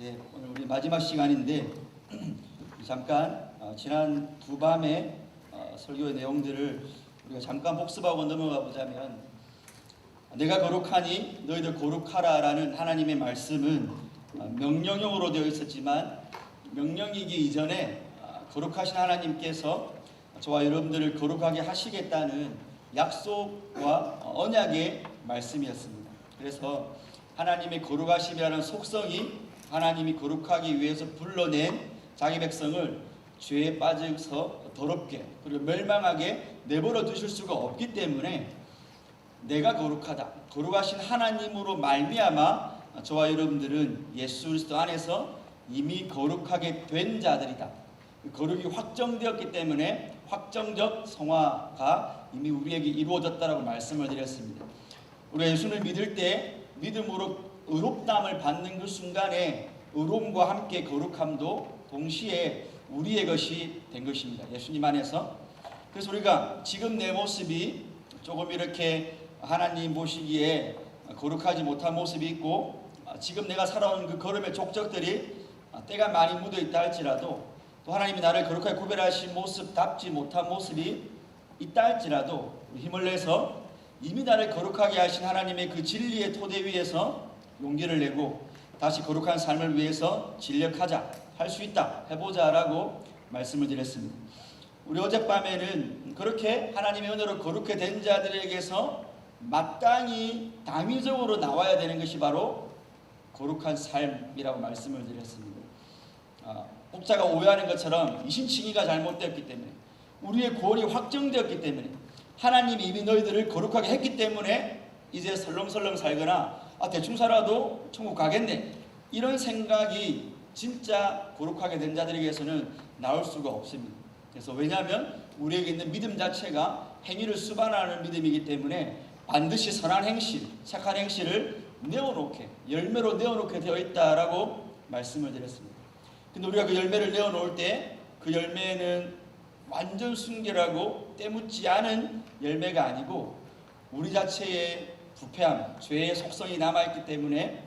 네, 오늘 우리 마지막 시간인데 잠깐 지난 두 밤의 설교의 내용들을 우리가 잠깐 복습하고 넘어가 보자면, 내가 거룩하니 너희들 거룩하라라는 하나님의 말씀은 명령형으로 되어 있었지만, 명령이기 이전에 거룩하신 하나님께서 저와 여러분들을 거룩하게 하시겠다는 약속과 언약의 말씀이었습니다. 그래서 하나님의 거룩하심이라는 속성이 하나님이 거룩하기 위해서 불러낸 자기 백성을 죄에 빠져서 더럽게 그리고 멸망하게 내버려 두실 수가 없기 때문에, 내가 거룩하다, 거룩하신 하나님으로 말미암아 저와 여러분들은 예수 그리스도 안에서 이미 거룩하게 된 자들이다. 거룩이 확정되었기 때문에 확정적 성화가 이미 우리에게 이루어졌다라고 말씀을 드렸습니다. 우리가 예수를 믿을 때 믿음으로 의롭다함을 받는 그 순간에 의로움과 함께 거룩함도 동시에 우리의 것이 된 것입니다. 예수님 안에서. 그래서 우리가 지금 내 모습이 조금 이렇게 하나님 보시기에 거룩하지 못한 모습이 있고, 지금 내가 살아온 그 걸음의 족적들이 때가 많이 묻어 있다 할지라도, 또 하나님이 나를 거룩하게 구별하신 모습답지 못한 모습이 있다 할지라도, 힘을 내서 이미 나를 거룩하게 하신 하나님의 그 진리의 토대 위에서 용기를 내고 다시 거룩한 삶을 위해서 진력하자, 할 수 있다, 해보자 라고 말씀을 드렸습니다. 우리 어젯밤에는 그렇게 하나님의 은혜로 거룩해 된 자들에게서 마땅히 당위적으로 나와야 되는 것이 바로 거룩한 삶이라고 말씀을 드렸습니다. 혹자가 오해하는 것처럼 이신칭의가 잘못되었기 때문에, 우리의 구원이 확정되었기 때문에, 하나님이 이미 너희들을 거룩하게 했기 때문에 이제 설렁설렁 살거나 대충 살아도 천국 가겠네, 이런 생각이 진짜 거룩하게 된 자들에게서는 나올 수가 없습니다. 그래서 왜냐하면 우리에게 있는 믿음 자체가 행위를 수반하는 믿음이기 때문에 반드시 선한 행실, 착한 행실을 내어놓게, 열매로 내어놓게 되어 있다라고 말씀을 드렸습니다. 근데 우리가 그 열매를 내어놓을 때 그 열매는 완전 순결하고 때묻지 않은 열매가 아니고, 우리 자체의 부패함, 죄의 속성이 남아있기 때문에,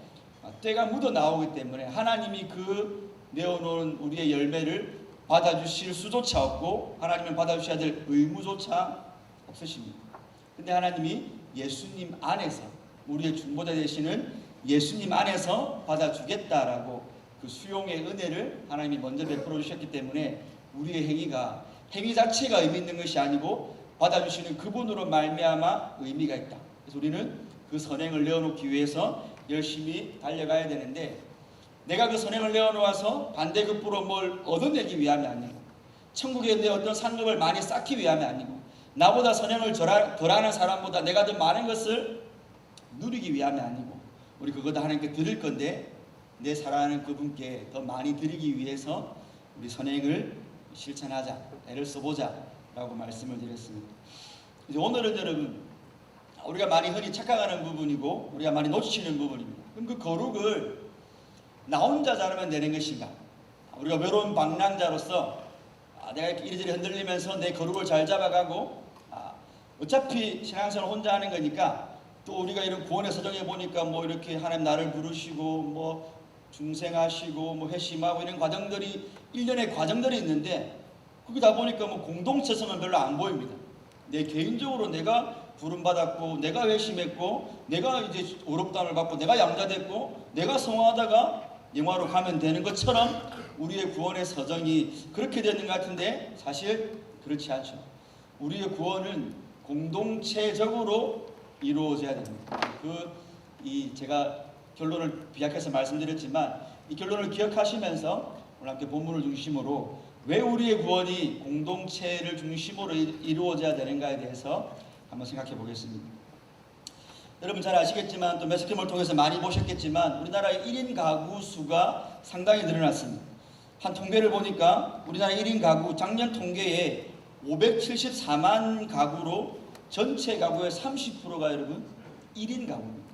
때가 묻어 나오기 때문에 하나님이 그 내어놓은 우리의 열매를 받아주실 수조차 없고, 하나님은 받아주셔야 될 의무조차 없으십니다. 근데 하나님이 예수님 안에서, 우리의 중보자 되시는 예수님 안에서 받아주겠다라고 그 수용의 은혜를 하나님이 먼저 베풀어 주셨기 때문에, 우리의 행위 자체가 의미 있는 것이 아니고 받아주시는 그분으로 말미암아 의미가 있다. 그래서 우리는 그 선행을 내어놓기 위해서 열심히 달려가야 되는데, 내가 그 선행을 내어놓아서 반대급부로 뭘 얻어내기 위함이 아니고, 천국에 내 어떤 상급을 많이 쌓기 위함이 아니고, 나보다 선행을 덜하는 사람보다 내가 더 많은 것을 누리기 위함이 아니고, 우리 그거 다 하나님께 드릴 건데 내 사랑하는 그분께 더 많이 드리기 위해서 우리 선행을 실천하자, 애를 써보자 라고 말씀을 드렸습니다. 이제 오늘은 여러분, 우리가 많이 흔히 착각하는 부분이고 우리가 많이 놓치는 부분입니다. 그럼 그 거룩을 나 혼자 잘하면 되는 것인가? 우리가 외로운 방랑자로서 내가 이렇게 이리저리 흔들리면서 내 거룩을 잘 잡아가고, 어차피 신앙생활 혼자 하는 거니까, 또 우리가 이런 구원의 서정에 보니까 뭐 이렇게 하나님 나를 부르시고 뭐 중생하시고 뭐 회심하고 이런 과정들이, 일련의 과정들이 있는데, 거기 다 보니까 뭐 공동체성은 별로 안 보입니다. 내 개인적으로 내가 부름받았고, 내가 회심했고, 내가 이제 의롭다함을 받고, 내가 양자됐고, 내가 성화하다가 영화로 가면 되는 것처럼 우리의 구원의 서정이 그렇게 되는 것 같은데, 사실 그렇지 않죠. 우리의 구원은 공동체적으로 이루어져야 됩니다. 제가 결론을 비약해서 말씀드렸지만, 이 결론을 기억하시면서 오늘 함께 본문을 중심으로 왜 우리의 구원이 공동체를 중심으로 이루어져야 되는가에 대해서 한번 생각해 보겠습니다. 여러분 잘 아시겠지만, 또 매스컴을 통해서 많이 보셨겠지만, 우리나라의 1인 가구 수가 상당히 늘어났습니다. 한 통계를 보니까 우리나라 1인 가구 작년 통계에 574만 가구로 전체 가구의 30%가 여러분 1인 가구입니다.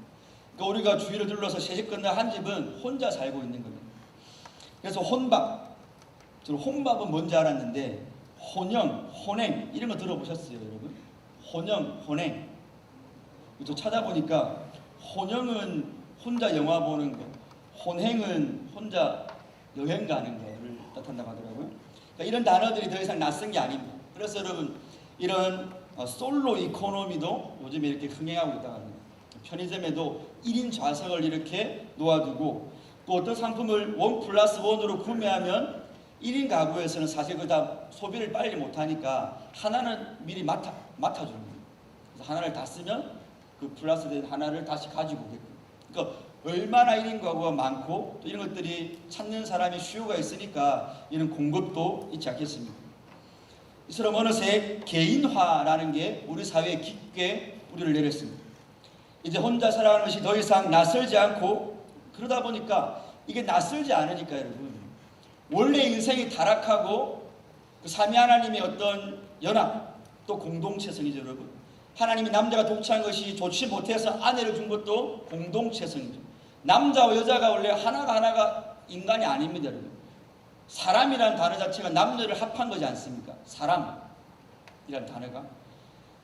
그러니까 우리가 주위를 둘러서 새집 건너 한 집은 혼자 살고 있는 겁니다. 그래서 혼밥, 저는 혼밥은 뭔지 알았는데 혼영, 혼행 이런 거 들어보셨어요 여러분? 혼영, 혼행. 저 찾아보니까 혼영은 혼자 영화 보는 거, 혼행은 혼자 여행 가는 거를 뜻한다고 하더라고요. 그러니까 이런 단어들이 더 이상 낯선 게 아닙니다. 그래서 여러분 이런 솔로 이코노미도 요즘에 이렇게 흥행하고 있다고 합니다. 편의점에도 1인 좌석을 이렇게 놓아두고 또 어떤 상품을 1+1으로 구매하면 1인 가구에서는 사실 그다 소비를 빨리 못하니까 하나는 미리 맡아주는 거예요. 그래서 하나를 다 쓰면 그 플러스된 하나를 다시 가지고 오게끔. 그러니까 얼마나 1인 가구가 많고 또 이런 것들이 찾는 사람이 수요가 있으니까 이런 공급도 있지 않겠습니까? 이처럼 어느새 개인화라는 게 우리 사회에 깊게 뿌리를 내렸습니다. 이제 혼자 살아가는 것이 더 이상 낯설지 않고 그러다 보니까 이게 낯설지 않으니까 여러분 원래 인생이 타락하고 그 삼위 하나님의 어떤 연합 또 공동체성이죠 여러분. 하나님이 남자가 독차한 것이 좋지 못해서 아내를 준 것도 공동체성이죠. 남자와 여자가 원래 하나가 인간이 아닙니다 여러분. 사람이라는 단어 자체가 남녀를 합한 거지 않습니까? 사람이라는 단어가.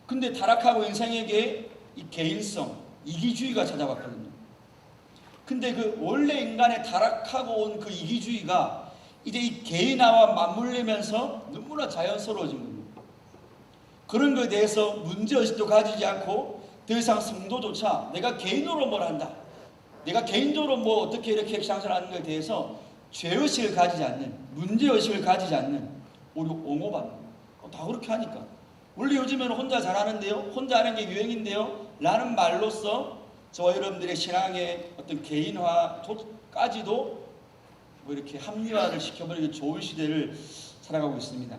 근데 타락하고 인생에게 이 개인성, 이기주의가 찾아왔거든요. 근데 그 원래 인간의 타락하고 온 그 이기주의가 이제 이 개인화와 맞물리면서 너무나 자연스러워진 겁니다. 그런 것에 대해서 문제의식도 가지지 않고 더 이상 성도조차 내가 개인으로 뭘 한다, 내가 개인적으로 뭐 어떻게 이렇게 상상하는 것에 대해서 죄의식을 가지지 않는, 문제의식을 가지지 않는 우리 옹호받는 다 그렇게 하니까 원래 요즘에는 혼자 잘하는데요, 혼자 하는 게 유행인데요 라는 말로써 저와 여러분들의 신앙의 어떤 개인화까지도 뭐 이렇게 합리화를 시켜버리기 좋은 시대를 살아가고 있습니다.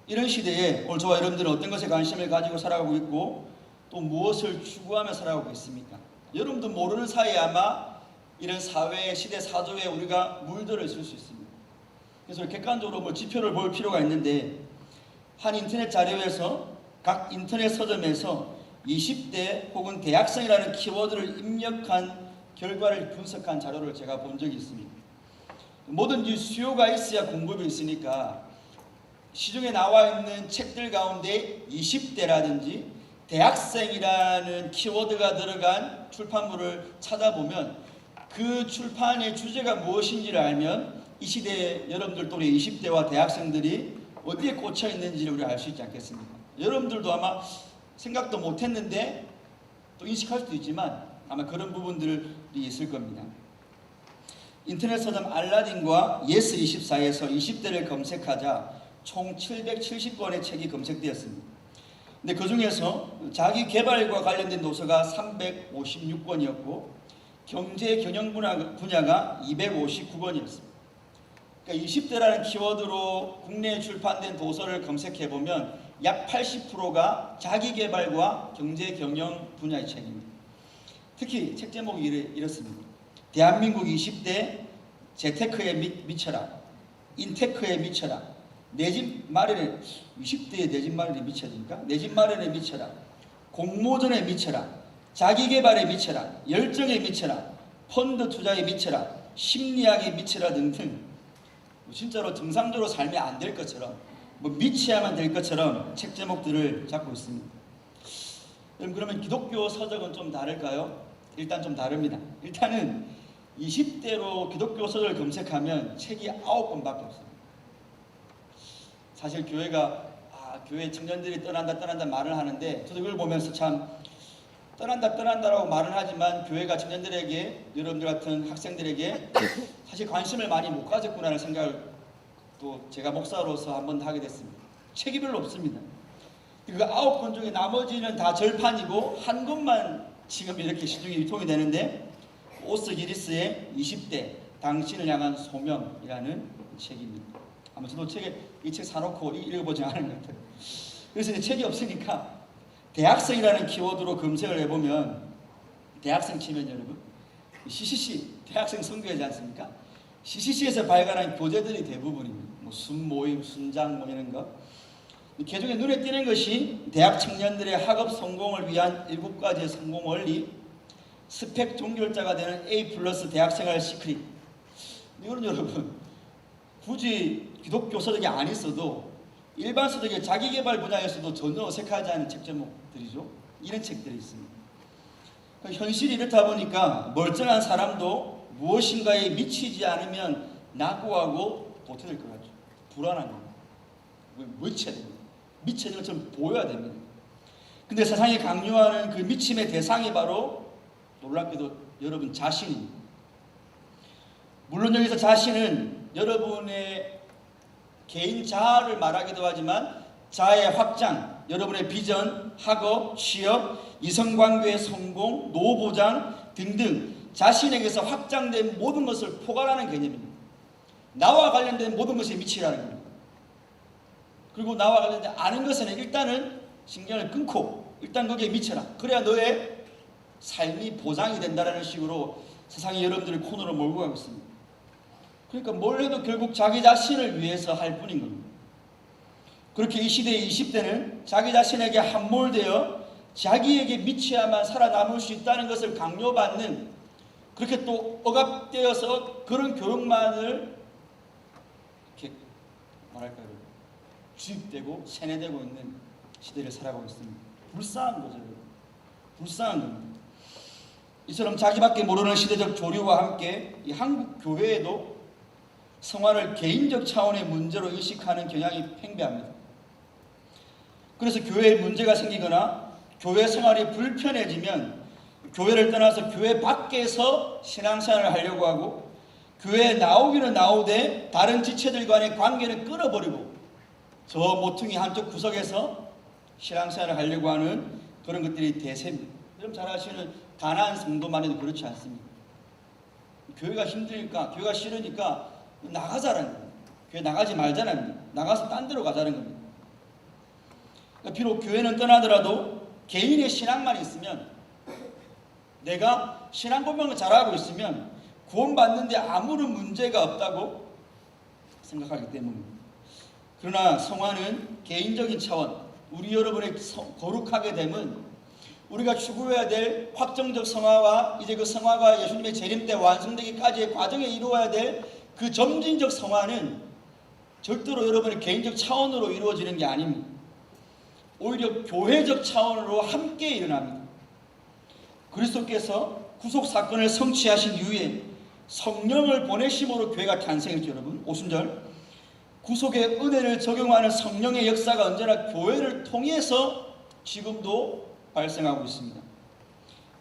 이런 시대에 오늘 저와 여러분들은 어떤 것에 관심을 가지고 살아가고 있고 또 무엇을 추구하며 살아가고 있습니까? 여러분도 모르는 사이에 아마 이런 사회 시대 사조에 우리가 물들어 있을 수 있습니다. 그래서 객관적으로 뭐 지표를 볼 필요가 있는데 한 인터넷 자료에서 각 인터넷 서점에서 20대 혹은 대학생이라는 키워드를 입력한 결과를 분석한 자료를 제가 본 적이 있습니다. 뭐든지 수요가 있어야 공급이 있으니까 시중에 나와 있는 책들 가운데 20대라든지 대학생이라는 키워드가 들어간 출판물을 찾아보면 그 출판의 주제가 무엇인지를 알면 이 시대에 여러분들 또래 20대와 대학생들이 어디에 꽂혀 있는지를 우리가 알 수 있지 않겠습니까? 여러분들도 아마 생각도 못했는데 또 인식할 수도 있지만 아마 그런 부분들이 있을 겁니다. 인터넷 서점 알라딘과 예스24에서 20대를 검색하자 총 770권의 책이 검색되었습니다. 근데 그 중에서 자기 개발과 관련된 도서가 356권이었고 경제 경영 분야가 259권이었습니다. 그러니까 20대라는 키워드로 국내에 출판된 도서를 검색해 보면 약 80%가 자기 개발과 경제 경영 분야의 책입니다. 특히 책 제목이 이렇습니다. 대한민국 20대 재테크에 미쳐라, 인테크에 미쳐라, 내 집 마련에 20대에 내 집 마련에 미쳐집니까? 내 집 마련에 미쳐라, 공모전에 미쳐라, 자기 개발에 미쳐라, 열정에 미쳐라, 펀드 투자에 미쳐라, 심리학에 미쳐라 등등 진짜로 정상적으로 살면 안 될 것처럼 뭐 미치야만 될 것처럼 책 제목들을 잡고 있습니다. 그러면 기독교 서적은 좀 다를까요? 일단 좀 다릅니다. 일단은 20대로 기독교 서적을 검색하면 책이 9권밖에 없습니다. 사실 교회가 교회 청년들이 떠난다 말을 하는데 저도 이걸 보면서 참 떠난다라고 말은 하지만 교회가 청년들에게 여러분들 같은 학생들에게 사실 관심을 많이 못 가졌구나라는 생각을 또 제가 목사로서 한번 하게 됐습니다. 책이 별로 없습니다. 그 9권 중에 나머지는 다 절판이고 한 권만 지금 이렇게 시중에 유통이 되는데 오스 기리스의 20대 당신을 향한 소명이라는 책입니다. 아마 저도 이 책 사놓고 읽어보지 않은 것 같아요. 그래서 이제 책이 없으니까 대학생이라는 키워드로 검색을 해보면 대학생 치면 여러분 CCC 대학생 선교회지 않습니까? CCC에서 발간한 교재들이 대부분입니다. 뭐 순모임, 순장 뭐 이런 거. 개중에 눈에 띄는 것이 대학 청년들의 학업 성공을 위한 7가지의 성공 원리, 스펙 종결자가 되는 A+ 대학생활 시크릿. 이거는 여러분 굳이 기독교 서적이 안 있어도 일반 서적의 자기개발 분야에서도 전혀 어색하지 않은 책 제목들이죠. 이런 책들이 있습니다. 현실이 이렇다 보니까 멀쩡한 사람도 무엇인가에 미치지 않으면 낙오하고 도태될 것 같죠. 불안한 겁니다. 미쳐야 됩니다. 미쳐야 되는 것처럼 보여야 됩니다. 근데 세상이 강요하는 그 미침의 대상이 바로 놀랍게도 여러분 자신입니다. 물론 여기서 자신은 여러분의 개인 자아를 말하기도 하지만 자아의 확장, 여러분의 비전, 학업, 취업, 이성관계의 성공, 노보장 등등 자신에게서 확장된 모든 것을 포괄하는 개념입니다. 나와 관련된 모든 것에 미치라는 겁니다. 그리고 나와 관련된 아는 것에는 일단은 신경을 끊고 일단 거기에 미쳐라. 그래야 너의 삶이 보장이 된다는 식으로 세상이 여러분들의 코너로 몰고 가고 있습니다. 그러니까 뭘 해도 결국 자기 자신을 위해서 할 뿐인 겁니다. 그렇게 이 시대의 20대는 자기 자신에게 함몰되어 자기에게 미쳐야만 살아남을 수 있다는 것을 강요받는, 그렇게 또 억압되어서 그런 교육만을 이렇게 뭐랄까요, 주입되고 세뇌되고 있는 시대를 살아가고 있습니다. 불쌍한 거죠. 불쌍한 겁니다. 이처럼 자기밖에 모르는 시대적 조류와 함께 이 한국 교회에도 성화를 개인적 차원의 문제로 의식하는 경향이 팽배합니다. 그래서 교회에 문제가 생기거나 교회 생활이 불편해지면 교회를 떠나서 교회 밖에서 신앙생활을 하려고 하고, 교회에 나오기는 나오되 다른 지체들 간의 관계는 끊어버리고 저 모퉁이 한쪽 구석에서 신앙생활을 하려고 하는 그런 것들이 대세입니다. 여러분 잘 아시는 가나안 성도만 해도 그렇지 않습니다. 교회가 힘드니까, 교회가 싫으니까 나가자는 거예요. 교회 나가지 말자는 겁니다. 나가서 딴 데로 가자는 겁니다. 그러니까 비록 교회는 떠나더라도 개인의 신앙만 있으면, 내가 신앙 고백을 잘하고 있으면 구원받는데 아무런 문제가 없다고 생각하기 때문입니다. 그러나 성화는 개인적인 차원, 우리 여러분의 거룩하게 됨은 우리가 추구해야 될 확정적 성화와 이제 그 성화가 예수님의 재림 때 완성되기까지의 과정에 이루어야 될 그 점진적 성화는 절대로 여러분의 개인적 차원으로 이루어지는 게 아닙니다. 오히려 교회적 차원으로 함께 일어납니다. 그리스도께서 구속 사건을 성취하신 이후에 성령을 보내심으로 교회가 탄생했죠. 여러분 50절, 구속의 은혜를 적용하는 성령의 역사가 언제나 교회를 통해서 지금도 발생하고 있습니다.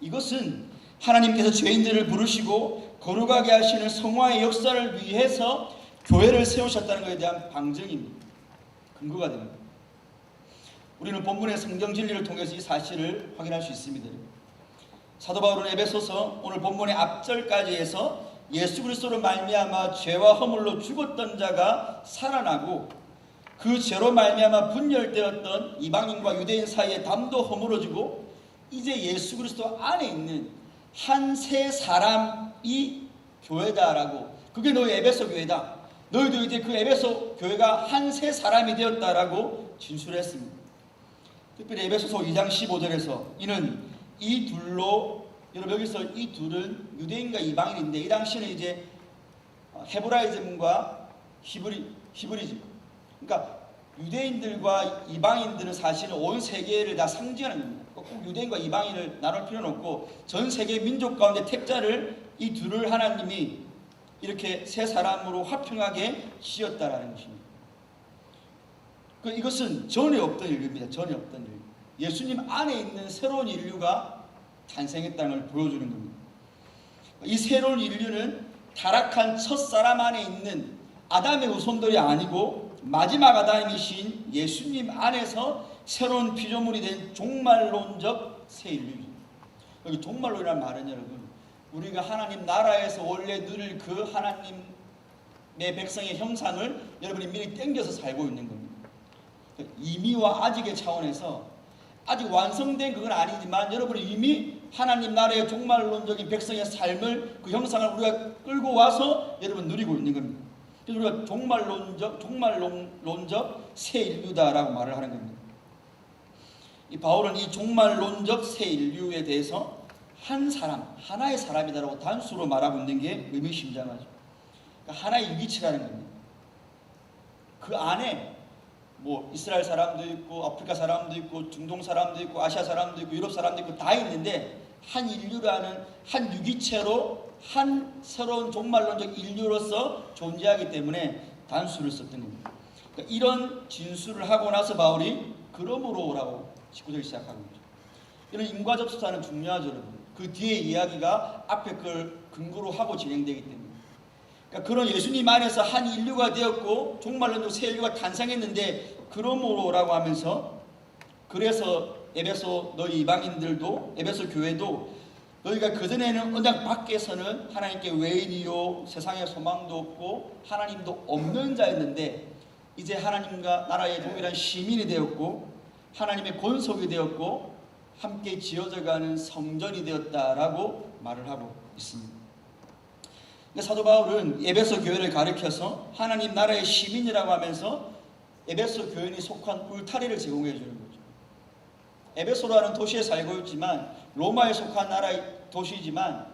이것은 하나님께서 죄인들을 부르시고 거룩하게 하시는 성화의 역사를 위해서 교회를 세우셨다는 것에 대한 방증입니다. 근거가 됩니다. 우리는 본문의 성경 진리를 통해서 이 사실을 확인할 수 있습니다. 사도 바울은 에베소서 오늘 본문의 앞절까지 해서 예수 그리스도로 말미암아 죄와 허물로 죽었던 자가 살아나고 그 죄로 말미암아 분열되었던 이방인과 유대인 사이의 담도 허물어지고 이제 예수 그리스도 안에 있는 한 세 사람이 교회다라고, 그게 너희 에베소 교회다, 너희도 이제 그 에베소 교회가 한 세 사람이 되었다라고 진술했습니다. 특별히 에베소서 2장 15절에서 이는 이 둘로, 여러분 여기서 이 둘은 유대인과 이방인인데 이 당시는 이제 헤브라이즘과 히브리즘, 그러니까 유대인들과 이방인들은 사실은 온 세계를 다 상징하는 겁니다. 꼭 유대인과 이방인을 나눌 필요는 없고 전 세계 민족 가운데 택자를, 이 둘을 하나님이 이렇게 세 사람으로 화평하게 지었다라는 것입니다. 이것은 전에 없던 일입니다. 전에 없던 일. 예수님 안에 있는 새로운 인류가 탄생했다는 걸 보여주는 겁니다. 이 새로운 인류는 타락한 첫사람 안에 있는 아담의 후손들이 아니고 마지막 아담이신 예수님 안에서 새로운 피조물이 된 종말론적 새 인류입니다. 여기 종말론이라는 말은 여러분, 우리가 하나님 나라에서 원래 누릴 그 하나님의 백성의 형상을 여러분이 미리 땡겨서 살고 있는 겁니다. 이미와 아직의 차원에서 아직 완성된 그건 아니지만 여러분이 이미 하나님 나라의 종말론적인 백성의 삶을, 그 형상을 우리가 끌고 와서 여러분 누리고 있는 겁니다. 그래서 우리가 종말론적 새 인류다라고 말을 하는 겁니다. 이 바울은 이 종말론적 새 인류에 대해서 한 사람, 하나의 사람이다라고 단수로 말하고 있는 게 의미심장하죠. 그러니까 하나의 유기체라는 겁니다. 그 안에 뭐 이스라엘 사람도 있고 아프리카 사람도 있고 중동 사람도 있고 아시아 사람도 있고 유럽 사람도 있고 다 있는데 한 인류라는 한 유기체로 한 새로운 종말론적 인류로서 존재하기 때문에 단수를 썼던 겁니다. 그러니까 이런 진술을 하고 나서 바울이 그러므로라고 19절을 시작하는 거죠. 이런 인과접속사는 중요하죠, 여러분. 그 뒤에 이야기가 앞에 걸 근거로 하고 진행되기 때문에. 그러니까 그런 예수님 안에서 한 인류가 되었고 종말론적 새 인류가 탄생했는데 그러므로라고 하면서, 그래서 에베소 너희 이방인들도, 에베소 교회도 너희가 그전에는 언약 밖에서는 하나님께 외인이요 세상에 소망도 없고 하나님도 없는 자였는데 이제 하나님과 나라의 동일한 시민이 되었고 하나님의 권속이 되었고 함께 지어져가는 성전이 되었다라고 말을 하고 있습니다. 사도 바울은 에베소 교회를 가리켜서 하나님 나라의 시민이라고 하면서 에베소 교인이 속한 울타리를 제공해 주는 거죠. 에베소라는 도시에 살고 있지만 로마에 속한 나라의 도시이지만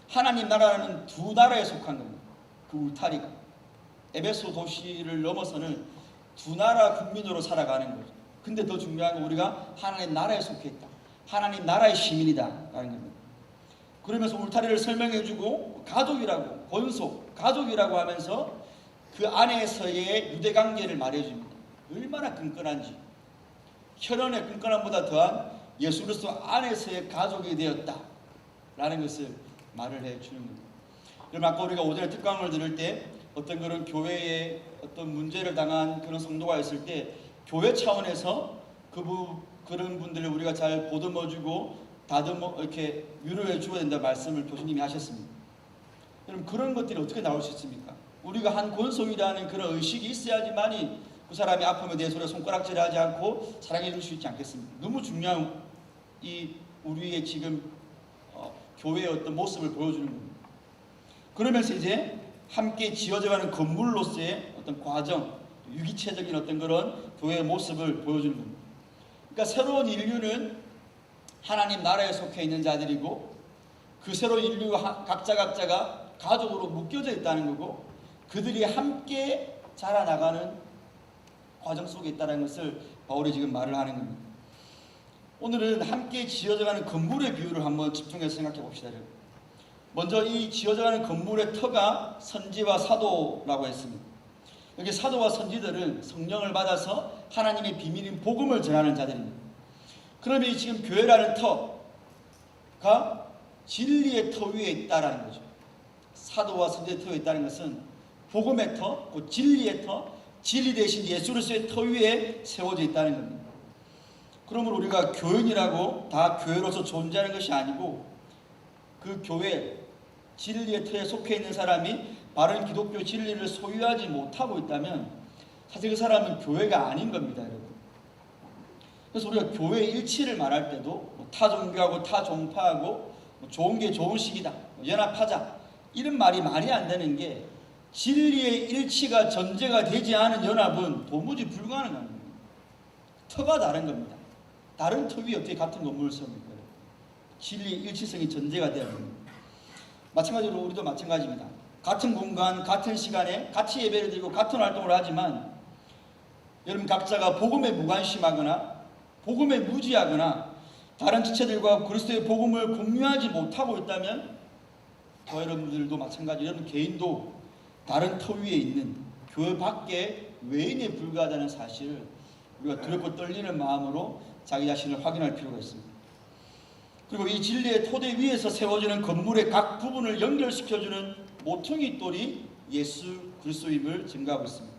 하나님 나라는 두 나라에 속한 겁니다. 그 울타리가 에베소 도시를 넘어서는 두 나라 국민으로 살아가는 거죠. 근데 더 중요한 건 우리가 하나님 나라에 속해 있다, 하나님 나라의 시민이다라는 겁니다. 그러면서 울타리를 설명해 주고 가족이라고, 권속, 가족이라고 하면서 그 안에서의 유대관계를 말해줍니다. 얼마나 끈끈한지, 혈연의 끈끈함보다 더한 예수 그리스도 안에서의 가족이 되었다라는 것을 말을 해주는 겁니다. 여러분, 아까 우리가 오전에 특강을 들을 때 어떤 그런 교회에 어떤 문제를 당한 그런 성도가 있을 때 교회 차원에서 그런 분들을 우리가 잘 보듬어주고 다듬어 이렇게 위로해 주어야 된다 말씀을 교수님이 하셨습니다. 여러분, 그런 것들이 어떻게 나올 수 있습니까? 우리가 한 권속이라는 그런 의식이 있어야지만이 그 사람이 아픔에 대해서 우리가 손가락질하지 않고 사랑해 줄 수 있지 않겠습니까? 너무 중요한 이 우리의 지금 교회의 어떤 모습을 보여주는 겁니다. 그러면서 이제 함께 지어져가는 건물로서의 어떤 과정, 유기체적인 어떤 그런 교회의 모습을 보여주는 겁니다. 그러니까 새로운 인류는 하나님 나라에 속해 있는 자들이고 그 새로운 인류가 각자가 가족으로 묶여져 있다는 거고 그들이 함께 자라나가는 과정 속에 있다는 것을 바울이 지금 말을 하는 겁니다. 오늘은 함께 지어져가는 건물의 비유를 한번 집중해서 생각해 봅시다. 먼저 이 지어져가는 건물의 터가 선지와 사도라고 했습니다. 여기 사도와 선지들은 성령을 받아서 하나님의 비밀인 복음을 전하는 자들입니다. 그러면 지금 교회라는 터가 진리의 터 위에 있다라는 거죠. 사도와 선지의 터 위에 있다는 것은 복음의 터, 그 진리의 터, 진리 대신 예수 그리스도의 터 위에 세워져 있다는 겁니다. 그러면 우리가 교인이라고 다 교회로서 존재하는 것이 아니고 그 교회 진리의 터에 속해 있는 사람이 바른 기독교 진리를 소유하지 못하고 있다면 사실 그 사람은 교회가 아닌 겁니다, 여러분. 그래서 우리가 교회 일치를 말할 때도 타종교하고 타종파하고 좋은 게 좋은 식이다, 연합하자 이런 말이 말이 안 되는 게 진리의 일치가 전제가 되지 않은 연합은 도무지 불가능한 겁니다. 터가 다른 겁니다. 다른 터 위에 어떻게 같은 건물을 세웁니까? 진리의 일치성이 전제가 되어야 됩니다. 마찬가지로 우리도 마찬가지입니다. 같은 공간, 같은 시간에 같이 예배를 드리고 같은 활동을 하지만 여러분 각자가 복음에 무관심하거나 복음에 무지하거나 다른 지체들과 그리스도의 복음을 공유하지 못하고 있다면 저 여러분들도 마찬가지, 여러분 개인도 다른 터 위에 있는 교회 밖에 외인에 불과하다는 사실을 우리가 두렵고 떨리는 마음으로 자기 자신을 확인할 필요가 있습니다. 그리고 이 진리의 토대 위에서 세워지는 건물의 각 부분을 연결시켜주는 모퉁이 돌이 예수 그리스도임을 증거하고 있습니다.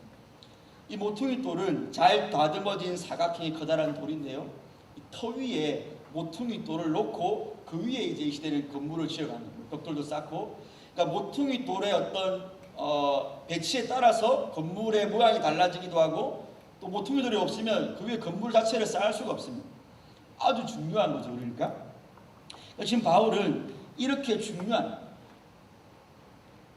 이 모퉁이 돌은 잘 다듬어진 사각형의 커다란 돌인데요, 이 터 위에 모퉁이 돌을 놓고 그 위에 이제 이 시대는 건물을 지어가는 거예요. 벽돌도 쌓고, 그러니까 모퉁이 돌의 어떤 배치에 따라서 건물의 모양이 달라지기도 하고 또 모퉁이 돌이 없으면 그 위에 건물 자체를 쌓을 수가 없습니다. 아주 중요한 거죠, 그러니까. 지금 바울은 이렇게 중요한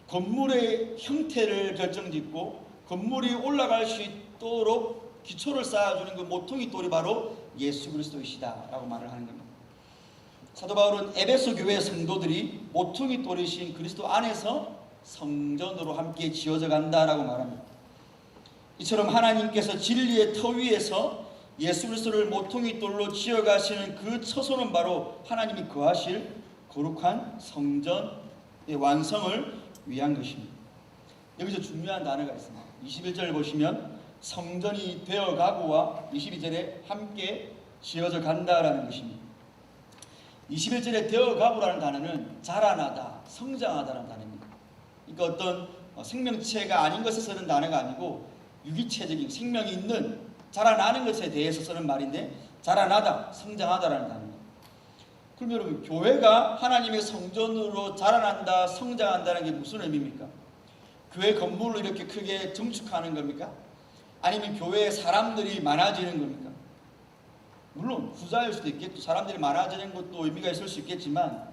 건물의 형태를 결정짓고 건물이 올라갈 수 있도록 기초를 쌓아주는 그 모퉁이 돌이 바로 예수 그리스도이시다라고 말을 하는 겁니다. 사도 바울은 에베소 교회 성도들이 모퉁이 돌이신 그리스도 안에서 성전으로 함께 지어져 간다라고 말합니다. 이처럼 하나님께서 진리의 터 위에서 예수 그리스도를 모퉁이 돌로 지어가시는 그 처소는 바로 하나님이 거하실 거룩한 성전, 완성을 위한 것입니다. 여기서 중요한 단어가 있습니다. 21절을 보시면 성전이 되어가고와 22절에 함께 지어져 간다라는 것입니다. 21절에 되어가고라는 단어는 자라나다, 성장하다라는 단어입니다. 그러니까 어떤 생명체가 아닌 것에 쓰는 단어가 아니고 유기체적인 생명이 있는 자라나는 것에 대해서 쓰는 말인데 자라나다, 성장하다라는 단어입니다. 그럼 여러분, 교회가 하나님의 성전으로 자라난다, 성장한다는 게 무슨 의미입니까? 교회 건물을 이렇게 크게 증축하는 겁니까? 아니면 교회에 사람들이 많아지는 겁니까? 물론 후자일 수도 있겠죠. 사람들이 많아지는 것도 의미가 있을 수 있겠지만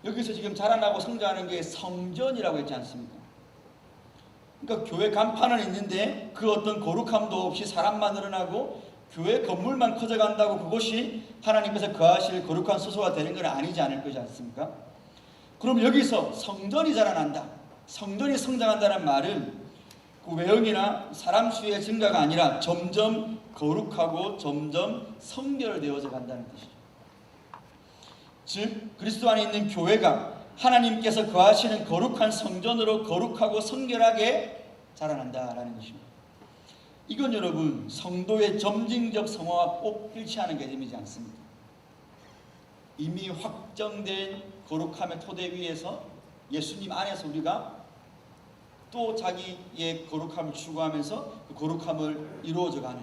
여기서 지금 자라나고 성장하는 게 성전이라고 했지 않습니까? 그러니까 교회 간판은 있는데 그 어떤 거룩함도 없이 사람만 늘어나고 교회 건물만 커져간다고 그것이 하나님께서 거하실 거룩한 소소가 되는 건 아니지 않을 거지 않습니까? 그럼 여기서 성전이 자라난다, 성전이 성장한다는 말은 그 외형이나 사람 수의 증가가 아니라 점점 거룩하고 점점 성결되어져 간다는 뜻이죠. 즉 그리스도 안에 있는 교회가 하나님께서 거하시는 거룩한 성전으로 거룩하고 성결하게 자라난다라는 것입니다. 이건 여러분 성도의 점진적 성화와 꼭 일치하는 개념이지 않습니까? 이미 확정된 거룩함의 토대 위에서 예수님 안에서 우리가 또 자기의 거룩함을 추구하면서 그 거룩함을 이루어져가는,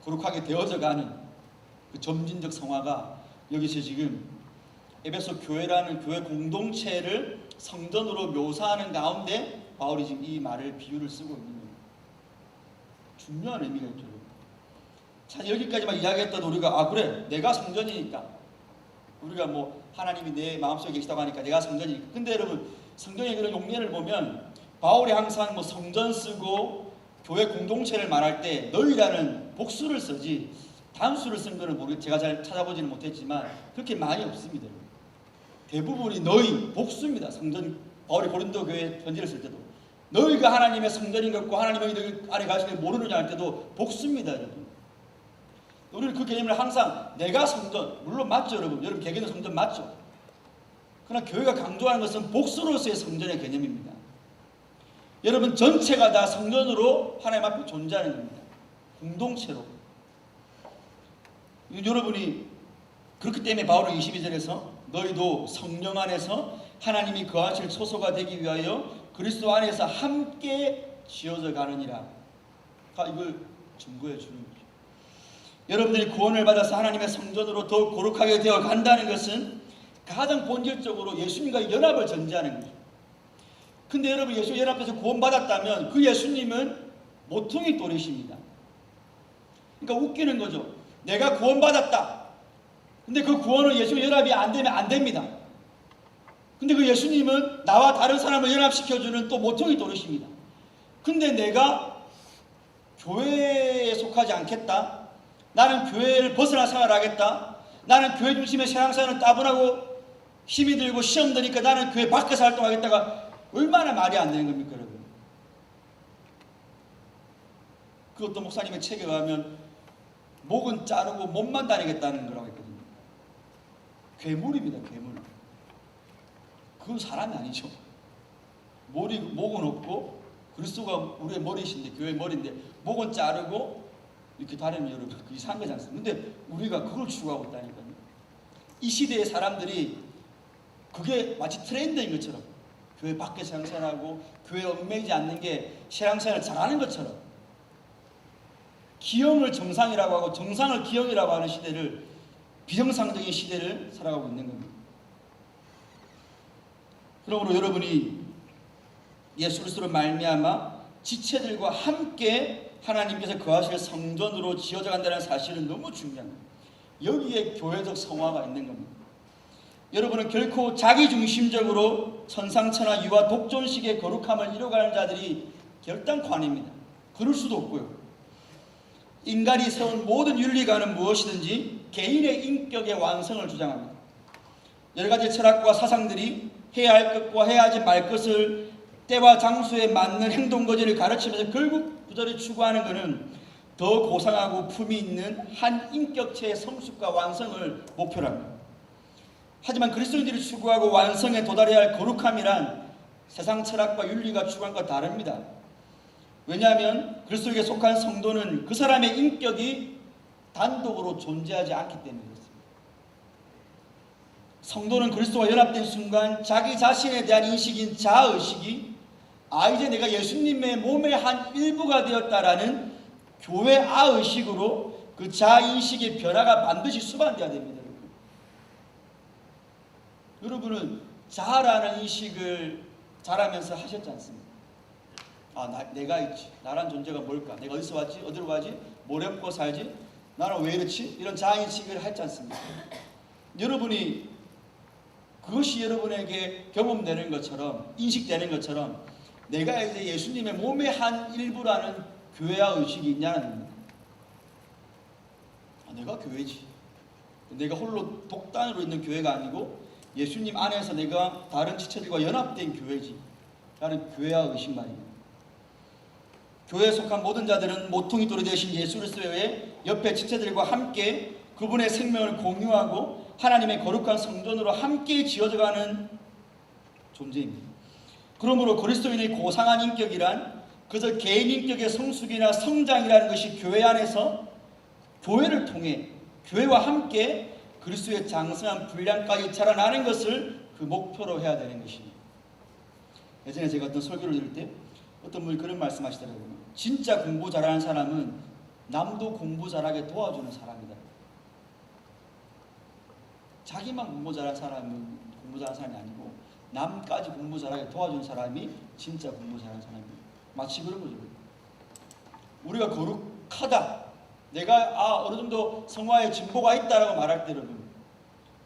거룩하게 되어져가는 그 점진적 성화가 여기서 지금 에베소 교회라는 교회 공동체를 성전으로 묘사하는 가운데 바울이 지금 이 말을 비유를 쓰고 있는 거예요. 중요한 의미가 있죠. 자, 여기까지만 이야기했던 우리가 그래 내가 성전이니까 우리가 뭐 하나님이 내 마음속에 계시다고 하니까 내가 성전이니까. 근데 여러분 성경의 그런 용례를 보면 바울이 항상 뭐 성전 쓰고 교회 공동체를 말할 때 너희라는 복수를 쓰지 단수를 쓴 거는 제가 잘 찾아보지는 못했지만 그렇게 많이 없습니다. 대부분이 너희 복수입니다. 성전 바울이 고린도 교회 편지를 쓸 때도 너희가 하나님의 성전인 것과 하나님이 너희 안에 가시는 모르느냐 할 때도 복수입니다. 여러분 우리는 그 개념을 항상 내가 성전, 물론 맞죠 여러분, 여러분 개개인의 성전 맞죠. 그러나 교회가 강조하는 것은 복수로서의 성전의 개념입니다. 여러분 전체가 다 성전으로 하나님 앞에 존재하는 겁니다. 공동체로. 여러분이 그렇기 때문에 바울은 22절에서 너희도 성령 안에서 하나님이 거하실 소소가 되기 위하여 그리스도 안에서 함께 지어져 가느니라. 이걸 증거해 주는 거죠. 여러분들이 구원을 받아서 하나님의 성전으로 더욱 거룩하게 되어 간다는 것은 가장 본질적으로 예수님과 연합을 전제하는 거죠. 근데 여러분 예수 연합해서 구원받았다면 그 예수님은 모퉁이 돌이십니다. 그러니까 웃기는 거죠. 내가 구원받았다. 근데 그 구원은 예수 연합이 안 되면 안 됩니다. 근데 그 예수님은 나와 다른 사람을 연합시켜주는 또 모퉁이 돌이십니다. 근데 내가 교회에 속하지 않겠다. 나는 교회를 벗어나 생활하겠다. 나는 교회 중심의 신앙생활은 따분하고 힘이 들고 시험 드니까 나는 교회 밖에서 활동하겠다가 얼마나 말이 안 되는 겁니까 여러분. 그것도 목사님의 책에 가면 목은 자르고 몸만 다니겠다는 거라고 했거든요. 괴물입니다. 괴물. 그건 사람이 아니죠. 목은 없고 그리스도가 우리의 머리신데 교회의 머리인데 목은 자르고 이렇게 다니면 여러분 그 이상한 거지 않습니까? 근데 우리가 그걸 추구하고 있다니까요. 이 시대의 사람들이 그게 마치 트렌드인 것처럼 교회 밖에 신앙생활하고 교회에 얽매이지 않는 게 신앙생활을 잘하는 것처럼 기형을 정상이라고 하고 정상을 기형이라고 하는 시대를 비정상적인 시대를 살아가고 있는 겁니다. 그러므로 여러분이 예수 그리스도로 말미암아 지체들과 함께 하나님께서 거하실 성전으로 지어져 간다는 사실은 너무 중요한 겁니다. 여기에 교회적 성화가 있는 겁니다. 여러분은 결코 자기중심적으로 천상천하 유아 독존식의 거룩함을 이뤄가는 자들이 결단코 아닙니다. 그럴 수도 없고요. 인간이 세운 모든 윤리관은 무엇이든지 개인의 인격의 완성을 주장합니다. 여러 가지 철학과 사상들이 해야 할 것과 해야 하지 말 것을 때와 장소에 맞는 행동거지를 가르치면서 결국 부절히 추구하는 것은 더 고상하고 품이 있는 한 인격체의 성숙과 완성을 목표로 합니다. 하지만 그리스도인들이 추구하고 완성에 도달해야 할 거룩함이란 세상 철학과 윤리가 추구한 것과 다릅니다. 왜냐하면 그리스도에게 속한 성도는 그 사람의 인격이 단독으로 존재하지 않기 때문에 그렇습니다. 성도는 그리스도와 연합된 순간 자기 자신에 대한 인식인 자아의식이 이제 내가 예수님의 몸의 한 일부가 되었다라는 교회 아의식으로 그 자아인식의 변화가 반드시 수반되어야 됩니다. 여러분은 자아라는 인식을 자라면서 하셨지 않습니까? 내가 있지. 나란 존재가 뭘까? 내가 어디서 왔지? 어디로 가지? 뭘 해먹고 살지? 나는 왜 이렇지? 이런 자아인식을 했지 않습니까? 여러분이 그것이 여러분에게 경험되는 것처럼 인식되는 것처럼 내가 이제 예수님의 몸의 한 일부라는 교회와 의식이 있냐는 겁니다. 내가 교회지. 내가 홀로 독단으로 있는 교회가 아니고 예수님 안에서 내가 다른 지체들과 연합된 교회지. 라는 교회와 의식 말입니다. 교회에 속한 모든 자들은 모퉁이 돌이 되신 예수 그리스도의 옆에 지체들과 함께 그분의 생명을 공유하고 하나님의 거룩한 성전으로 함께 지어져가는 존재입니다. 그러므로 그리스도인의 고상한 인격이란 그저 개인 인격의 성숙이나 성장이라는 것이 교회 안에서 교회를 통해 교회와 함께 그리스도의 장성한 분량까지 자라나는 것을 그 목표로 해야 되는 것입니다. 예전에 제가 어떤 설교를 들을 때 어떤 분이 그런 말씀하시더라고요. 진짜 공부 잘하는 사람은 남도 공부 잘하게 도와주는 사람이다. 자기만 공부 잘하는 사람은 공부 잘하는 사람이 아니고 남까지 공부 잘하게 도와주는 사람이 진짜 공부 잘하는 사람입니다. 마치 그런 거죠. 우리가 거룩하다. 내가 어느 정도 성화의 진보가 있다라고 말할 때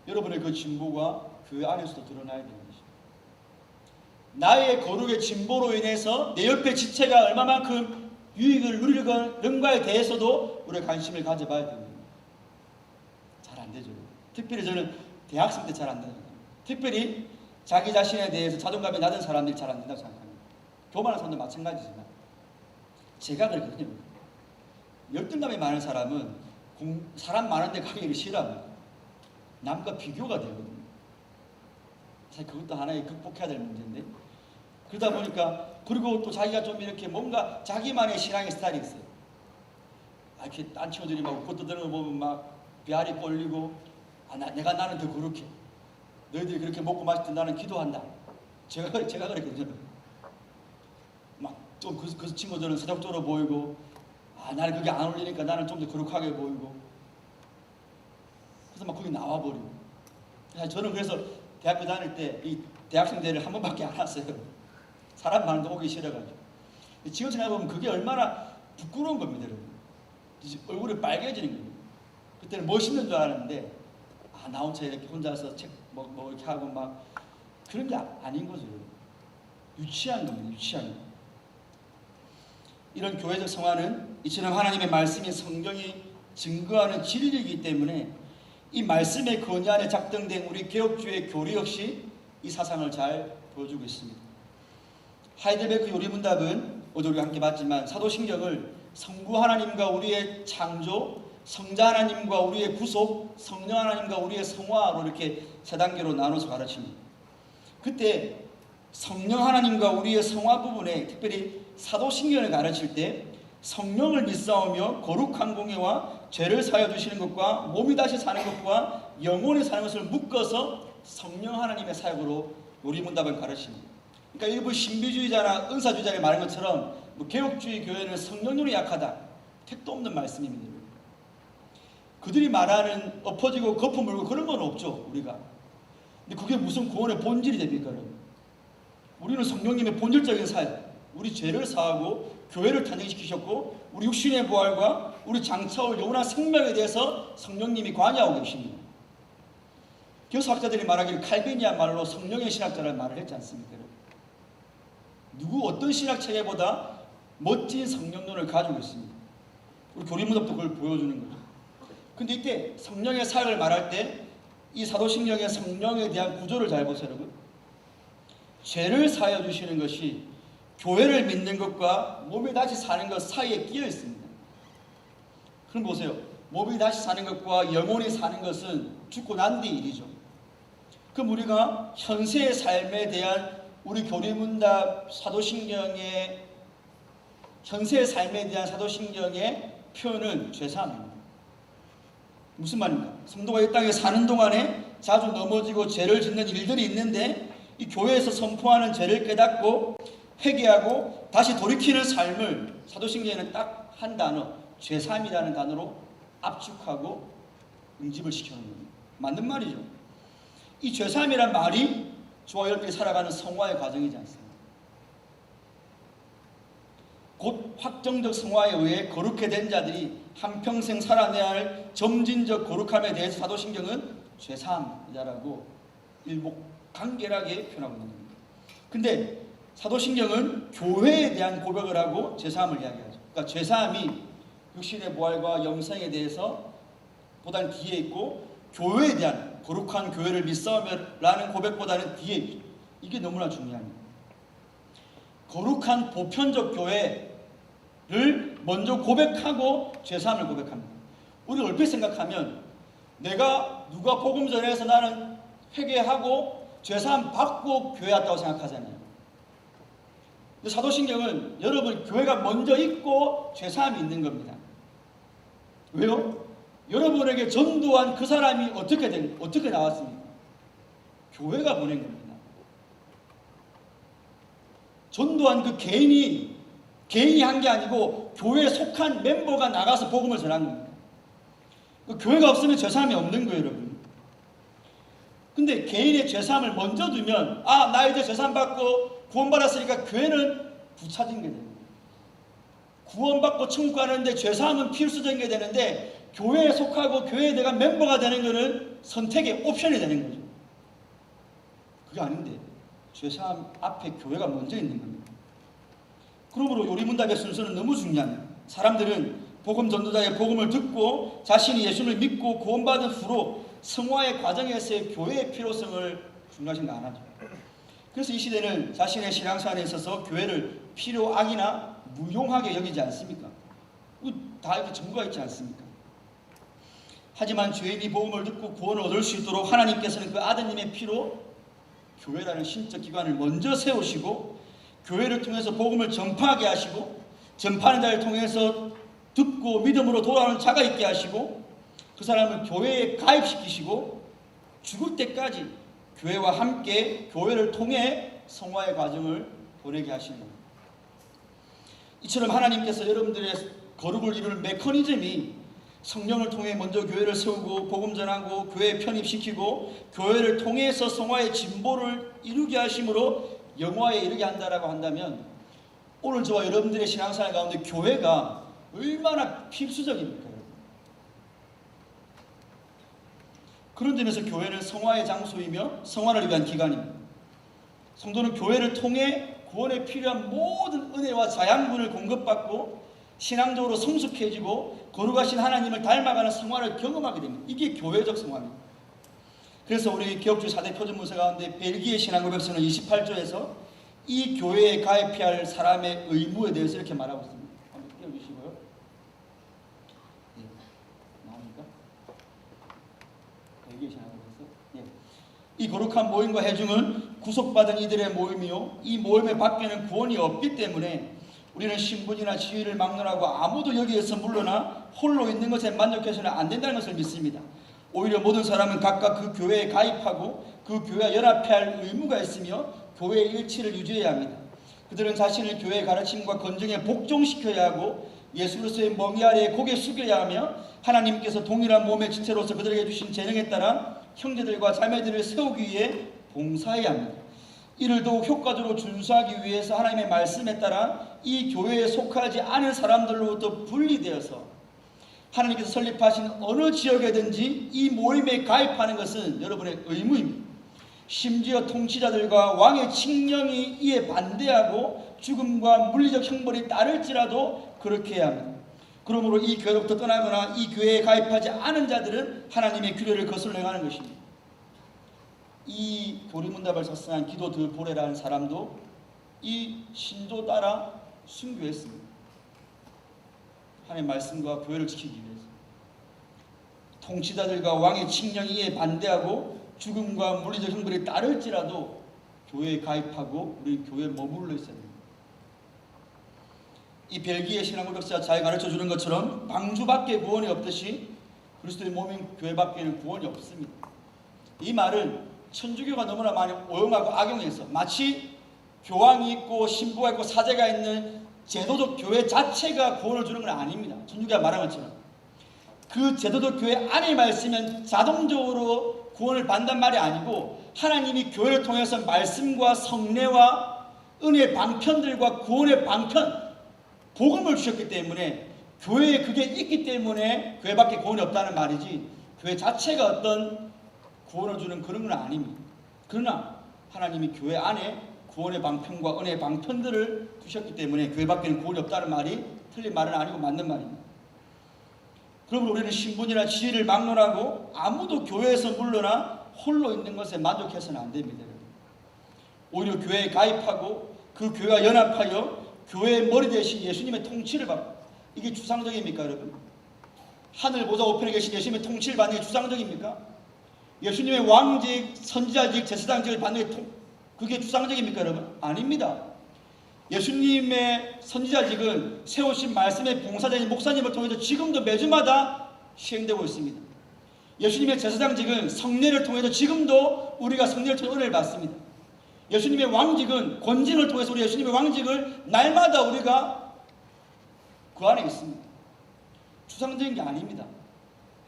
여러분의 그 진보가 교회 안에서도 드러나야 되는 것입니다. 나의 거룩의 진보로 인해서 내 옆에 지체가 얼마만큼 유익을 누리는가에 대해서도 우리가 관심을 가져봐야 됩니다. 잘 안 되죠. 특별히 저는 대학생 때 잘 안 되는 거예요. 특별히 자기 자신에 대해서 자존감이 낮은 사람들이 잘 안 된다고 생각합니다. 교만한 사람도 마찬가지지만 제가 그랬거든요. 열등감이 많은 사람은 사람 많은데 가기를 싫어합니다. 남과 비교가 되거든요. 사실 그것도 하나의 극복해야 될 문제인데 그러다 보니까 그리고 또 자기가 좀 이렇게 뭔가 자기만의 신앙의 스타일이 있어요. 이렇게 딴 친구들이 막 웃고 떠드는 거 보면 막 비알이 꼴리고 나는 더 거룩해. 너희들이 그렇게 먹고 마실 때 나는 기도한다. 제가 그랬거든요. 막 좀 그 친구들은 세속적으로 보이고 나는 그게 안 어울리니까 나는 좀 더 거룩하게 보이고 그래서 막 거기 나와버리고 저는 그래서 대학교 다닐 때 이 대학생 대회를 한 번밖에 안 왔어요. 사람 많은데 오기 싫어가지고. 지금 생각해보면 그게 얼마나 부끄러운 겁니다. 여러분. 얼굴이 빨개지는 거예요. 그때는 멋있는 줄 알았는데 나 혼자 이렇게 혼자서 책 뭐 이렇게 하고 막 그런 게 아닌 거죠. 유치한 겁니다. 유치한 거. 이런 교회적 성화는 이처럼 하나님의 말씀인 성경이 증거하는 진리이기 때문에 이 말씀의 권위 안에 작동된 우리 개혁주의 교리 역시 이 사상을 잘 보여주고 있습니다. 하이델베르크 요리문답은 어제 우리가 함께 봤지만 사도신경을 성부 하나님과 우리의 창조, 성자 하나님과 우리의 구속, 성령 하나님과 우리의 성화로 이렇게 세 단계로 나눠서 가르칩니다. 그때 성령 하나님과 우리의 성화 부분에 특별히 사도신경을 가르칠 때 성령을 믿사오며 거룩한 공예와 죄를 사하여 주시는 것과 몸이 다시 사는 것과 영혼이 사는 것을 묶어서 성령 하나님의 사역으로 요리문답을 가르칩니다. 그러니까 일부 신비주의자나 은사주의자가 말한 것처럼 개혁주의 교회는 성령론이 약하다. 택도 없는 말씀입니다. 그들이 말하는 엎어지고 거품 물고 그런 건 없죠. 우리가. 근데 그게 무슨 구원의 본질이 됩니까? 우리는 성령님의 본질적인 사역, 우리 죄를 사하고 교회를 탄생시키셨고 우리 육신의 부활과 우리 장차올 영원한 생명에 대해서 성령님이 관여하고 계십니다. 교수학자들이 말하기를 칼빈이야말로 성령의 신학자라는 말을 했지 않습니까? 누구 어떤 신학체계보다 멋진 성령론을 가지고 있습니다. 우리 교리문답도 그걸 보여주는 거죠. 근데 이때 성령의 사역을 말할 때 이 사도신경의 성령에 대한 구조를 잘 보세요. 여러분. 죄를 사하여 주시는 것이 교회를 믿는 것과 몸이 다시 사는 것 사이에 끼어 있습니다. 그럼 보세요. 몸이 다시 사는 것과 영혼이 사는 것은 죽고 난 뒤 일이죠. 그럼 우리가 현세의 삶에 대한 우리 교리문답 사도신경의 현세의 삶에 대한 사도신경의 표현은 죄사함입니다. 무슨 말입니까? 성도가 이 땅에 사는 동안에 자주 넘어지고 죄를 짓는 일들이 있는데 이 교회에서 선포하는 죄를 깨닫고 회개하고 다시 돌이키는 삶을 사도신경에는 딱 한 단어, 죄사함이라는 단어로 압축하고 응집을 시켜놓은 겁니다. 맞는 말이죠. 이 죄사함이란 말이 저와 여러분이 살아가는 성화의 과정이지 않습니까? 곧 확정적 성화에 의해 거룩해 된 자들이 한평생 살아내야 할 점진적 거룩함에 대해서 사도신경은 죄사함이다라고 일목간결하게 표현하고 있는 겁니다. 근데 사도신경은 교회에 대한 고백을 하고 죄사함을 이야기하죠. 그러니까 죄사함이 육신의 부활과 영생에 대해서 보다는 뒤에 있고 교회에 대한 거룩한 교회를 믿사오며라는 고백보다는 뒤에 있죠. 이게 너무나 중요합니다. 거룩한 보편적 교회를 먼저 고백하고 죄사함을 고백합니다. 우리가 얼핏 생각하면 내가 누가 복음 전해서 나는 회개하고 죄사함 받고 교회 왔다고 생각하잖아요. 사도신경은 여러분 교회가 먼저 있고 죄사함이 있는 겁니다. 왜요? 여러분에게 전도한 그 사람이 어떻게 나왔습니까? 교회가 보낸 겁니다. 전도한 그 개인이 한 게 아니고 교회에 속한 멤버가 나가서 복음을 전한 겁니다. 그 교회가 없으면 죄사함이 없는 거예요, 여러분. 근데 개인의 죄사함을 먼저 두면 나 이제 죄사함 받고 구원받았으니까 교회는 부차진 게 됩니다. 구원받고 천국 가는데 죄사함은 필수적인 게 되는데 교회에 속하고 교회에 내가 멤버가 되는 것은 선택의 옵션이 되는 거죠. 그게 아닌데 죄사함 앞에 교회가 먼저 있는 겁니다. 그러므로 요리문답의 순서는 너무 중요합니다. 사람들은 복음 전도자의 복음을 듣고 자신이 예수를 믿고 구원받은 후로 성화의 과정에서의 교회의 필요성을 중요하신 안 하죠. 그래서 이 시대는 자신의 신앙생활에 있어서 교회를 필요악이나 무용하게 여기지 않습니까? 다 이렇게 증거가 있지 않습니까? 하지만 죄인이 복음을 듣고 구원을 얻을 수 있도록 하나님께서는 그 아드님의 피로 교회라는 신적 기관을 먼저 세우시고 교회를 통해서 복음을 전파하게 하시고 전파하는 자를 통해서 듣고 믿음으로 돌아오는 자가 있게 하시고 그 사람을 교회에 가입시키시고 죽을 때까지 교회와 함께 교회를 통해 성화의 과정을 보내게 하시는 겁니다. 이처럼 하나님께서 여러분들의 거룩을 이루는 메커니즘이 성령을 통해 먼저 교회를 세우고 복음 전하고 교회에 편입시키고 교회를 통해서 성화의 진보를 이루게 하심으로 영화에 이르게 한다라고 한다면 오늘 저와 여러분들의 신앙생활 가운데 교회가 얼마나 필수적입니까? 그런 점에서 교회는 성화의 장소이며 성화를 위한 기관입니다. 성도는 교회를 통해 구원에 필요한 모든 은혜와 자양분을 공급받고 신앙적으로 성숙해지고 거룩하신 하나님을 닮아가는 성화를 경험하게 됩니다. 이게 교회적 성화입니다. 그래서 우리 기독교 4대 표준문서 가운데 벨기에 신앙고백서는 28조에서 이 교회에 가입해야 할 사람의 의무에 대해서 이렇게 말하고 있습니다. 한번 띄워주시고요. 네. 나옵니까? 벨기에 신앙고백서. 네. 이 거룩한 모임과 회중은 구속받은 이들의 모임이요 이 모임의 밖에는 구원이 없기 때문에 우리는 신분이나 지위를 막론하고 아무도 여기에서 물러나 홀로 있는 것에 만족해서는 안 된다는 것을 믿습니다. 오히려 모든 사람은 각각 그 교회에 가입하고 그 교회와 연합해야 할 의무가 있으며 교회의 일치를 유지해야 합니다. 그들은 자신을 교회의 가르침과 건정에 복종시켜야 하고 예수 그리스도의 멍이 아래에 고개 숙여야 하며 하나님께서 동일한 몸의 지체로서 그들에게 주신 재능에 따라 형제들과 자매들을 세우기 위해 봉사해야 합니다. 이를 더욱 효과적으로 준수하기 위해서 하나님의 말씀에 따라 이 교회에 속하지 않은 사람들로부터 분리되어서 하나님께서 설립하신 어느 지역에든지 이 모임에 가입하는 것은 여러분의 의무입니다. 심지어 통치자들과 왕의 칙령이 이에 반대하고 죽음과 물리적 형벌이 따를지라도 그렇게 해야 합니다. 그러므로 이 교회로부터 떠나거나 이 교회에 가입하지 않은 자들은 하나님의 규례를 거슬러 행하는 것입니다. 이 교리문답을 작성한 기도 드 보레라는 사람도 이 신조 따라 순교했습니다. 하나님의 말씀과 교회를 지키기 위해서. 통치자들과 왕의 칙령이 이에 반대하고 죽음과 물리적 형벌이 따를지라도 교회에 가입하고 우리 교회에 머물러 있어야 됩니다. 이 벨기에 신앙고백사가 잘 가르쳐주는 것처럼 방주밖에 구원이 없듯이 그리스도의 몸인 교회밖에는 구원이 없습니다. 이 말은 천주교가 너무나 많이 오용하고 악용해서 마치 교황이 있고 신부가 있고 사제가 있는 제도적 교회 자체가 구원을 주는 건 아닙니다. 천주교가 말한 것처럼 그 제도적 교회 안에만 있으면 자동적으로 구원을 받는단 말이 아니고 하나님이 교회를 통해서 말씀과 성례와 은혜의 방편들과 구원의 방편 복음을 주셨기 때문에 교회에 그게 있기 때문에 교회밖에 구원이 없다는 말이지 교회 자체가 어떤 구원을 주는 그런 건 아닙니다. 그러나 하나님이 교회 안에 구원의 방편과 은혜의 방편들을 두셨기 때문에 교회밖에는 구원이 없다는 말이 틀린 말은 아니고 맞는 말입니다. 그러면 우리는 신분이나 지위를 막론하고 아무도 교회에서 물러나 홀로 있는 것에 만족해서는 안 됩니다. 오히려 교회에 가입하고 그 교회와 연합하여 교회의 머리 대신 예수님의 통치를 받고, 이게 추상적입니까 여러분? 하늘 보좌 우편에 계신 예수님의 통치를 받는 게 추상적입니까? 예수님의 왕직, 선지자직, 제사장직을 받는 게 그게 추상적입니까 여러분? 아닙니다. 예수님의 선지자직은 세우신 말씀의 봉사자인 목사님을 통해서 지금도 매주마다 시행되고 있습니다. 예수님의 제사장직은 성례를 통해서 지금도 우리가 성례를 통해 은혜를 받습니다. 예수님의 왕직은 권징을 통해서 우리 예수님의 왕직을 날마다 우리가 그 안에 있습니다. 추상적인 게 아닙니다.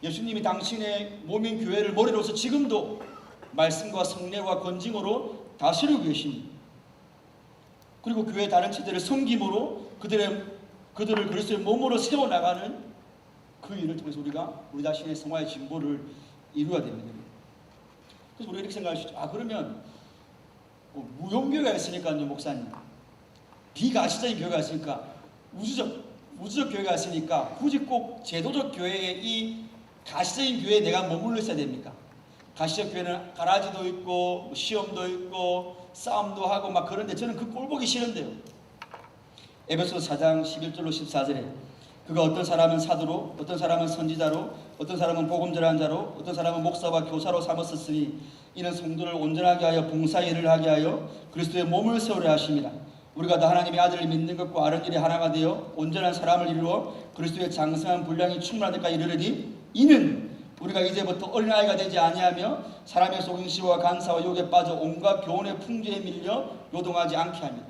예수님이 당신의 몸인 교회를 머리로서 지금도 말씀과 성례와 권징으로 다스리고 계십니다. 그리고 교회 다른 체들을 섬김으로 그들을 그리스도의 몸으로 세워나가는 그 일을 통해서 우리가 우리 자신의 성화의 진보를 이루어야 됩니다. 그래서 우리가 이렇게 생각할 수 있죠. 그러면 무용교회가 있으니까요 목사님, 비가시적인 교회가 있으니까 우주적 교회가 있으니까 굳이 꼭 제도적 교회에 이 가시적인 교회에 내가 머물러 있어야 됩니까? 가시적 교회는 가라지도 있고 시험도 있고 싸움도 하고 막 그런데 저는 그 꼴 보기 싫은데요. 에베소서 4장 11절로 14절에 그가 어떤 사람은 사도로, 어떤 사람은 선지자로, 어떤 사람은 복음 전하는 자로, 어떤 사람은 목사와 교사로 삼았으니 이는 성도를 온전하게 하여 봉사일을 하게 하여 그리스도의 몸을 세우려 하십니다. 우리가 다 하나님의 아들을 믿는 것과 아는 일이 하나가 되어 온전한 사람을 이루어 그리스도의 장성한 분량이 충만한 데까지 이르르니 이는 우리가 이제부터 어린아이가 되지 아니하며 사람의 속임수와 간사와 욕에 빠져 온갖 교훈의 풍조에 밀려 요동하지 않게 합니다.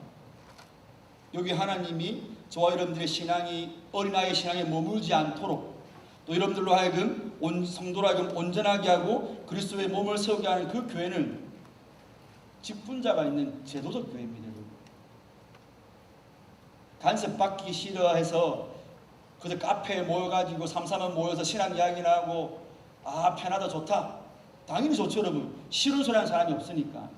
여기 하나님이 저와 여러분들의 신앙이 어린아이의 신앙에 머물지 않도록 또 여러분들로 하여금 성도로 하여금 온전하게 하고 그리스도의 몸을 세우게 하는 그 교회는 직분자가 있는 제도적 교회입니다. 간섭받기 싫어해서 그저 카페에 모여가지고 삼삼원 모여서 신앙 이야기나 하고 편하다 좋다. 당연히 좋죠 여러분. 싫은 소리 하는 사람이 없으니까.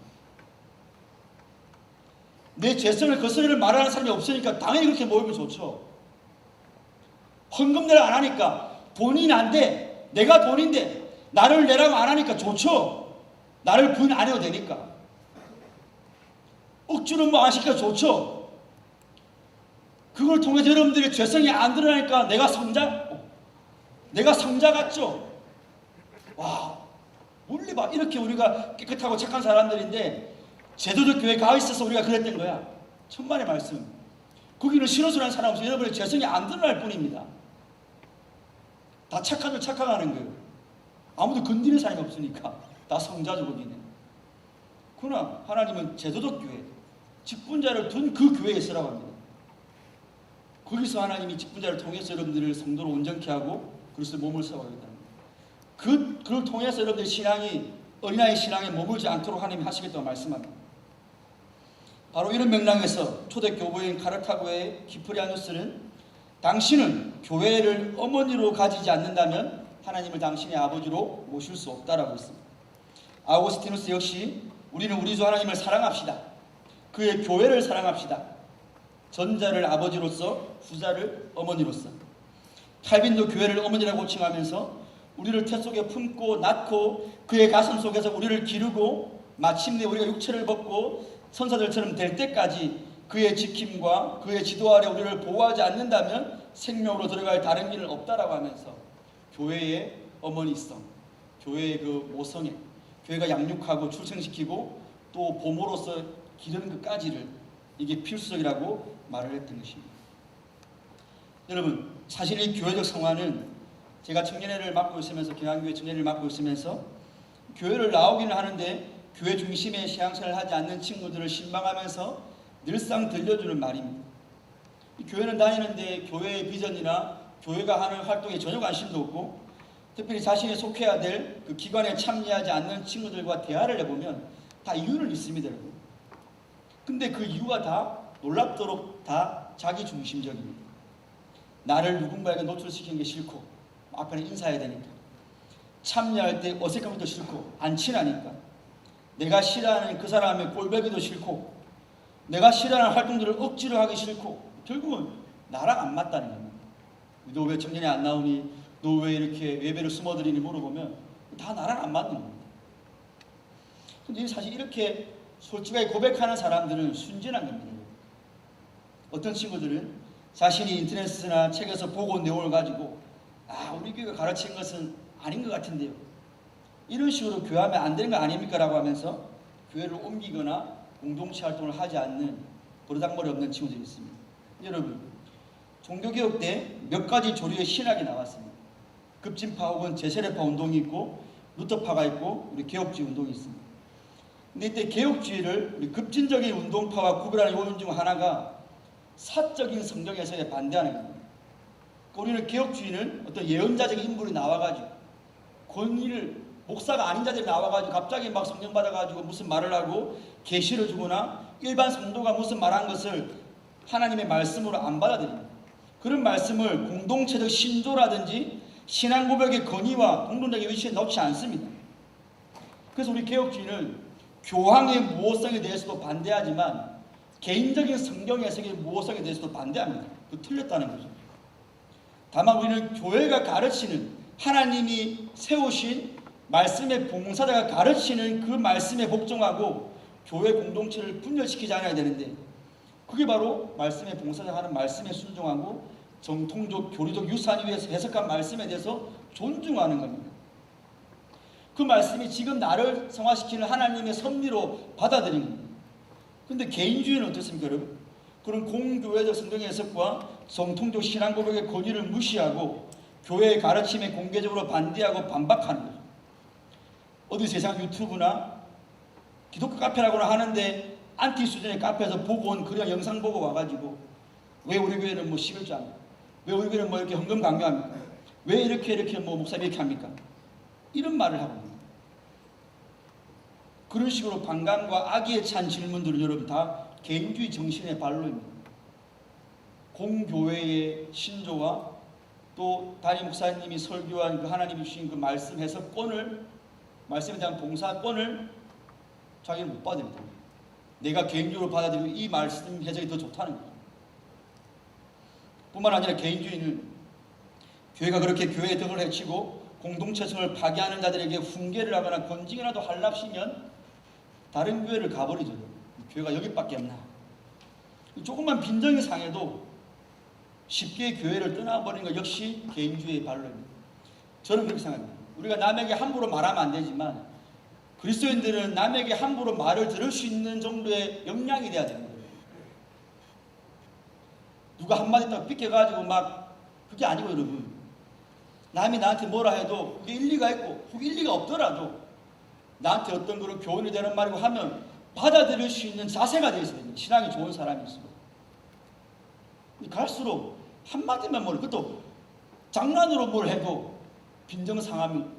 내 죄성을 거스르는 말하는 사람이 없으니까 당연히 그렇게 모이면 좋죠. 헌금 내라 안 하니까 돈이 난데 내가 돈인데 나를 내라고 안 하니까 좋죠. 나를 부인 안 해도 되니까. 억지로 뭐 안 시키니까 좋죠. 그걸 통해서 여러분들의 죄성이 안 드러나니까 내가 성자 같죠. 와, 몰래 봐. 이렇게 우리가 깨끗하고 착한 사람들인데 제도적 교회에 가 있어서 우리가 그랬던 거야. 천만의 말씀. 거기는 신호수라는 사람 없어요. 여러분의 죄성이 안 드러날 뿐입니다. 다 착하죠. 착각하는 거예요. 아무도 건드리는 사람이 없으니까 다 성자죠 거기는. 그러나 하나님은 제도적 교회, 직분자를 둔 그 교회에 있으라고 합니다. 거기서 하나님이 직분자를 통해서 여러분들을 성도로 온전케 하고 그리스도의 몸을 세워야겠다는 거예요. 그걸 통해서 여러분들의 신앙이 어린아이 신앙에 머물지 않도록 하나님이 하시겠다고 말씀합니다. 바로 이런 맥락에서 초대 교부인 카르타고의 기프리아누스는 당신은 교회를 어머니로 가지지 않는다면 하나님을 당신의 아버지로 모실 수 없다라고 했습니다. 아우구스티누스 역시 우리는 우리 주 하나님을 사랑합시다. 그의 교회를 사랑합시다. 전자를 아버지로서 후자를 어머니로서. 칼빈도 교회를 어머니라고 호칭하면서 우리를 태 속에 품고 낳고 그의 가슴 속에서 우리를 기르고 마침내 우리가 육체를 벗고 선사들처럼 될 때까지 그의 지킴과 그의 지도 아래 우리를 보호하지 않는다면 생명으로 들어갈 다른 길은 없다라고 하면서 교회의 어머니성, 교회의 그 모성애, 교회가 양육하고 출생시키고 또 보모로서 기르는 것까지를 이게 필수적이라고 말을 했던 것입니다. 여러분, 사실 이 교회적 성화는 제가 청년회를 맡고 있으면서, 경안교회 청년회를 맡고 있으면서 교회를 나오기는 하는데 교회 중심의 신앙생활을 하지 않는 친구들을 신방하면서 늘상 들려주는 말입니다. 이 교회는 다니는데 교회의 비전이나 교회가 하는 활동에 전혀 관심도 없고, 특별히 자신이 속해야 될 그 기관에 참여하지 않는 친구들과 대화를 해보면 다 이유는 있습니다, 여러분. 근데 그 이유가 다 놀랍도록 다 자기 중심적입니다. 나를 누군가에게 노출시키는 게 싫고, 앞에는 인사해야 되니까, 참여할 때 어색한 것도 싫고, 안 친하니까, 내가 싫어하는 그 사람의 꼴보기도 싫고, 내가 싫어하는 활동들을 억지로 하기 싫고, 결국은 나랑 안 맞다는 겁니다. 너 왜 청년에 안 나오니? 너 왜 이렇게 예배를 숨어들이니? 물어보면 다 나랑 안 맞는 겁니다. 근데 사실 이렇게 솔직하게 고백하는 사람들은 순진한 겁니다. 어떤 친구들은 자신이 인터넷이나 책에서 보고 온 내용을 가지고 우리 교회가 가르친 것은 아닌 것 같은데요, 이런 식으로 교회하면 안 되는 거 아닙니까? 라고 하면서 교회를 옮기거나 공동체 활동을 하지 않는 버르장머리 없는 친구들이 있습니다. 여러분, 종교개혁 때 몇 가지 조류의 신학이 나왔습니다. 급진파 혹은 제세례파 운동이 있고, 루터파가 있고, 우리 개혁주의 운동이 있습니다. 근데 이때 개혁주의를 우리 급진적인 운동파와 구별하는 요인 중 하나가 사적인 성경 해석에 반대하는 겁니다. 우리는 개혁주의는 어떤 예언자적인 인물이 나와가지고, 권위를, 목사가 아닌 자들이 나와가지고 갑자기 막 성령 받아가지고 무슨 말을 하고 계시를 주거나 일반 성도가 무슨 말한 것을 하나님의 말씀으로 안 받아들입니다. 그런 말씀을 공동체적 신조라든지 신앙 고백의 건의와 공동적인 위치에 넣지 않습니다. 그래서 우리 개혁주의는 교황의 무호성에 대해서도 반대하지만 개인적인 성경 해석의 무호성에 대해서도 반대합니다. 그 틀렸다는 거죠. 다만 우리는 교회가 가르치는, 하나님이 세우신 말씀의 봉사자가 가르치는 그 말씀에 복종하고 교회 공동체를 분열시키지 않아야 되는데, 그게 바로 말씀의 봉사자가 하는 말씀에 순종하고 정통적 교리적 유산 위에서 해석한 말씀에 대해서 존중하는 겁니다. 그 말씀이 지금 나를 성화시키는 하나님의 섭리로 받아들이는 겁니다. 그런데 개인주의는 어떻습니까, 여러분? 그런 공교회적 성경 해석과 정통적 신앙 고백의 권위를 무시하고 교회의 가르침에 공개적으로 반대하고 반박하는 거죠. 어디 세상 유튜브나 기독교 카페라고는 하는데 안티 수준의 카페에서 보고 온 그냥 영상 보고 와가지고 왜 우리 교회는 뭐 11조 합니까? 왜 우리 교회는 뭐 이렇게 헌금 강요합니까? 왜 이렇게 뭐 목사님 이렇게 합니까? 이런 말을 하고 있습니다. 그런 식으로 반감과 악의에 찬 질문들은 여러분 다 개인주의 정신의 발로입니다. 공교회의 신조와 또 담임 목사님이 설교한 그 하나님이 주신 그 말씀 해석권을, 말씀에 대한 봉사권을 자기는 못 받습니다. 내가 개인적으로 받아들이고 이 말씀 해석이 더 좋다는 거죠. 뿐만 아니라 개인주의는 교회가 그렇게 교회의 덕을 해치고 공동체성을 파괴하는 자들에게 훈계를 하거나 권징이라도 할랍시면 다른 교회를 가버리죠. 교회가 여기밖에 없나. 조금만 빈정이 상해도 쉽게 교회를 떠나버리는 것 역시 개인주의의 발로입니다. 저는 그렇게 생각합니다. 우리가 남에게 함부로 말하면 안 되지만 그리스도인들은 남에게 함부로 말을 들을 수 있는 정도의 역량이 돼야 되는 거예요. 누가 한마디 딱 삐껴가지고 막, 그게 아니고 여러분, 남이 나한테 뭐라 해도 그게 일리가 있고 그게 일리가 없더라도 나한테 어떤 그런 교훈이 되는 말이고 하면 받아들일 수 있는 자세가 되어 있어야 됩니다. 신앙이 좋은 사람이 있어요. 갈수록 한마디만 뭘, 그것도 장난으로 뭘 해도 빈정상하면